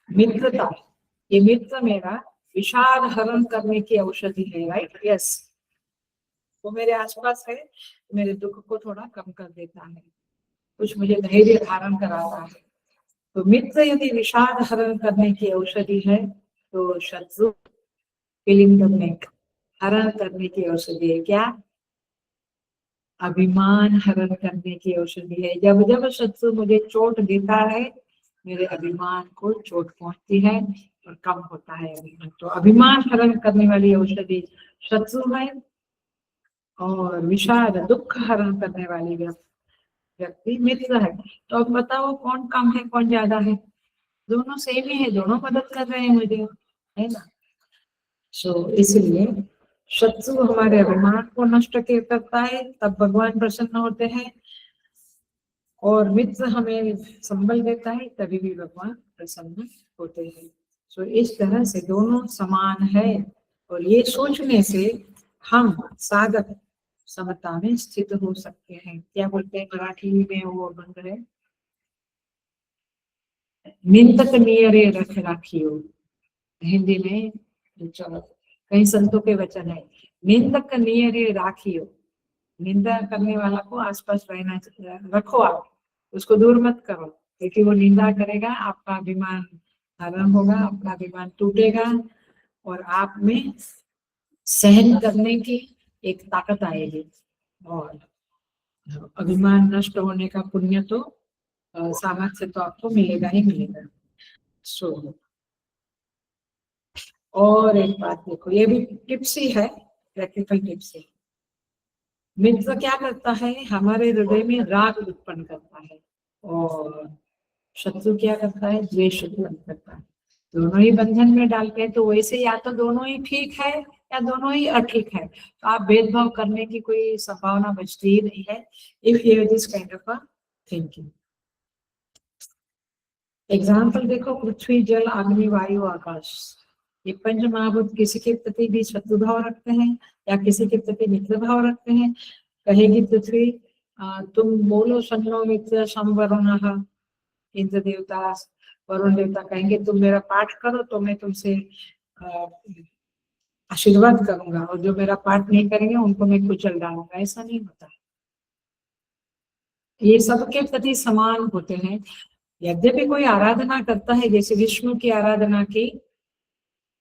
मित्रता, ये मित्र मेरा विषाद हरण करने की औषधि है, राइट, यस, वो मेरे आसपास है, मेरे दुख को थोड़ा कम कर देता है, कुछ मुझे धैर्य धारण कराता है। तो मित्र यदि विषाद हरण करने की औषधि है, तो शत्रु किलिंग द नेक, हरण करने की औषधि है क्या? अभिमान हरण करने की औषधि है। जब जब शत्रु मुझे चोट देता है, मेरे अभिमान को चोट पहुंचती है और कम होता है अभिमान। तो अभिमान हरण करने वाली औषधि शत्रु है, और विषाद दुख हरण करने वाली व्यक्ति मित्र है। तो अब बताओ कौन कम है, कौन ज्यादा है? दोनों सेम ही है, दोनों मदद कर रहे हैं मुझे, है ना। सो इसलिए शत्रु हमारे अभिमान को नष्ट करता है, तब भगवान प्रसन्न होते हैं, और मित्र हमें संबल देता है, तभी भी भगवान प्रसन्न होते हैं। सो इस तरह से दोनों समान है, और ये सोचने से हम साधक समता में स्थित हो सकते हैं। क्या बोलते हैं, मराठी में वो बंद है, निंदक नियरे रख राखियो। हिंदी में कई संतों के वचन है, निंदक नियरे राखियो। निंदा करने वाला को आसपास रहना रखो, आप उसको दूर मत करो, क्योंकि वो निंदा करेगा, आपका अभिमान हरण होगा, आपका अभिमान टूटेगा और आप में सहन करने की एक ताकत आएगी और अभिमान नष्ट होने का पुण्य तो सामर्थ्य तो आपको मिलेगा ही मिलेगा। सो और एक बात देखो, ये भी टिप्स ही है, प्रैक्टिकल टिप्स है। मित्र क्या करता है, हमारे हृदय में राग उत्पन्न करता है और शत्रु क्या करता है, द्वेष उत्पन्न करता है। दोनों ही बंधन में डालते हैं, तो वैसे या तो दोनों ही ठीक है या दोनों ही अठीक है, तो आप भेदभाव करने की कोई संभावना बचती ही नहीं है if you this kind of a thinking. Example देखो, पृथ्वी जल अग्नि वायु आकाश, ये पंच महाभूत किसी के प्रति भी शत्रु भाव रखते हैं या किसी के प्रति मित्र भाव रखते हैं। कहेगी पृथ्वी तुम बोलो सुन लो मित्र संवरुण, इंद्र देवता वरुण देवता कहेंगे तुम मेरा पाठ करो तो मैं तुमसे आशीर्वाद करूंगा, और जो मेरा पाठ नहीं करेंगे उनको मैं कुचल डालूंगा। ऐसा नहीं होता, ये सबके प्रति समान होते हैं। यद्यपि कोई आराधना करता है, जैसे विष्णु की आराधना की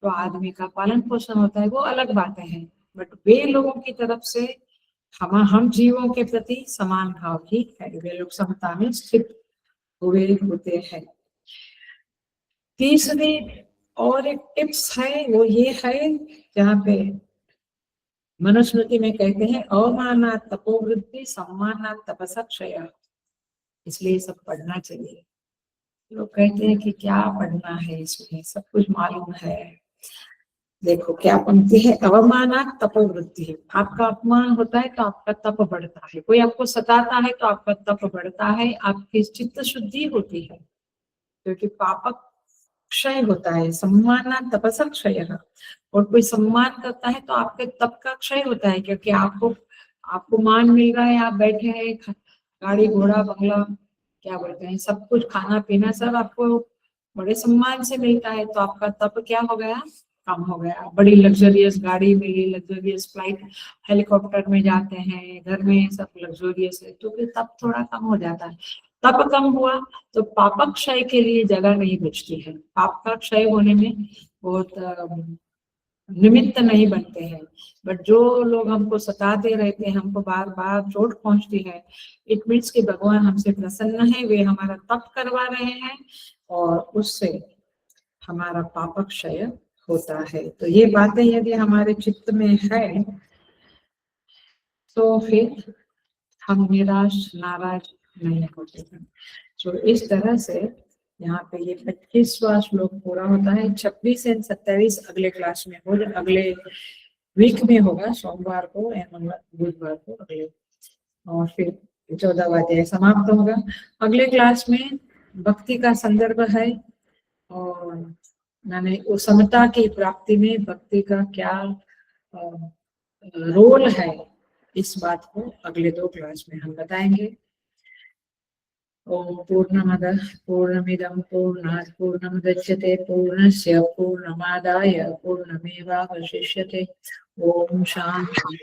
तो आदमी का पालन पोषण होता है, वो अलग बातें हैं, बट वे लोगों की तरफ से हम जीवों के प्रति समान भाव ही है, वे लोग समता में स्थित हुए होते हैं। तीसरी और एक टिप्स है, वो ये है जहाँ पे मनुस्मृति में कहते हैं अवमानात् तपोवृद्धि सम्मानात् तपसा क्षय, इसलिए सब पढ़ना चाहिए। लोग कहते हैं कि क्या पढ़ना है, इसमें सब कुछ मालूम है। देखो क्या पंक्ति है, अवमानात् तपोवृद्धि, आपका अपमान होता है तो आपका तप बढ़ता है, कोई आपको सताता है तो आपका तप बढ़ता है, आपकी चित्त शुद्धि होती है, क्योंकि पापक क्षय होता है। सम्मान तपसा क्षय, और कोई सम्मान करता है तो आपके तप का क्षय होता है, क्योंकि आपको मान मिल रहा है, आप बैठे हैं, गाड़ी घोड़ा बंगला क्या बोलते हैं, सब कुछ खाना पीना सब आपको बड़े सम्मान से मिलता है, तो आपका तप क्या हो गया, कम हो गया। बड़ी लग्जरियस गाड़ी मिली, लग्जरियस फ्लाइट हेलीकॉप्टर में जाते हैं, घर में सब लग्जरियस है, तो फिर तप थोड़ा कम हो जाता है। तप कम हुआ तो पापक क्षय के लिए जगह नहीं बचती है, पाप का क्षय होने में बहुत निमित्त नहीं बनते हैं। बट जो लोग हमको सताते रहते हैं, हमको बार बार चोट पहुंचती है, इट मीन्स कि भगवान हमसे प्रसन्न है, वे हमारा तप करवा रहे हैं और उससे हमारा पापक क्षय होता है। तो ये बातें यदि हमारे चित्त में है तो फिर हम निराश नाराज नहीं होते हैं। तो इस तरह से यहाँ पे ये 25वां श्लोक पूरा होता है। 26 एंड 27 अगले क्लास में हो, अगले वीक में होगा, सोमवार को या बुधवार को अगले, और फिर 14वां अध्याय समाप्त होगा। अगले क्लास में भक्ति का संदर्भ है और मैंने उस समता की प्राप्ति में भक्ति का क्या रोल है, इस बात को अगले 2 क्लास में हम बताएंगे। ओम पूर्णमदः पूर्णमिदं पूर्णात् पूर्णमुदच्यते पूर्णस्य पूर्णमादाय पूर्णमेवावशिष्यते। ओम शांति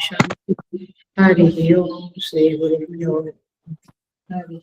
शांति। हरि ओम। श्री गुरुभ्यो नमः। हरि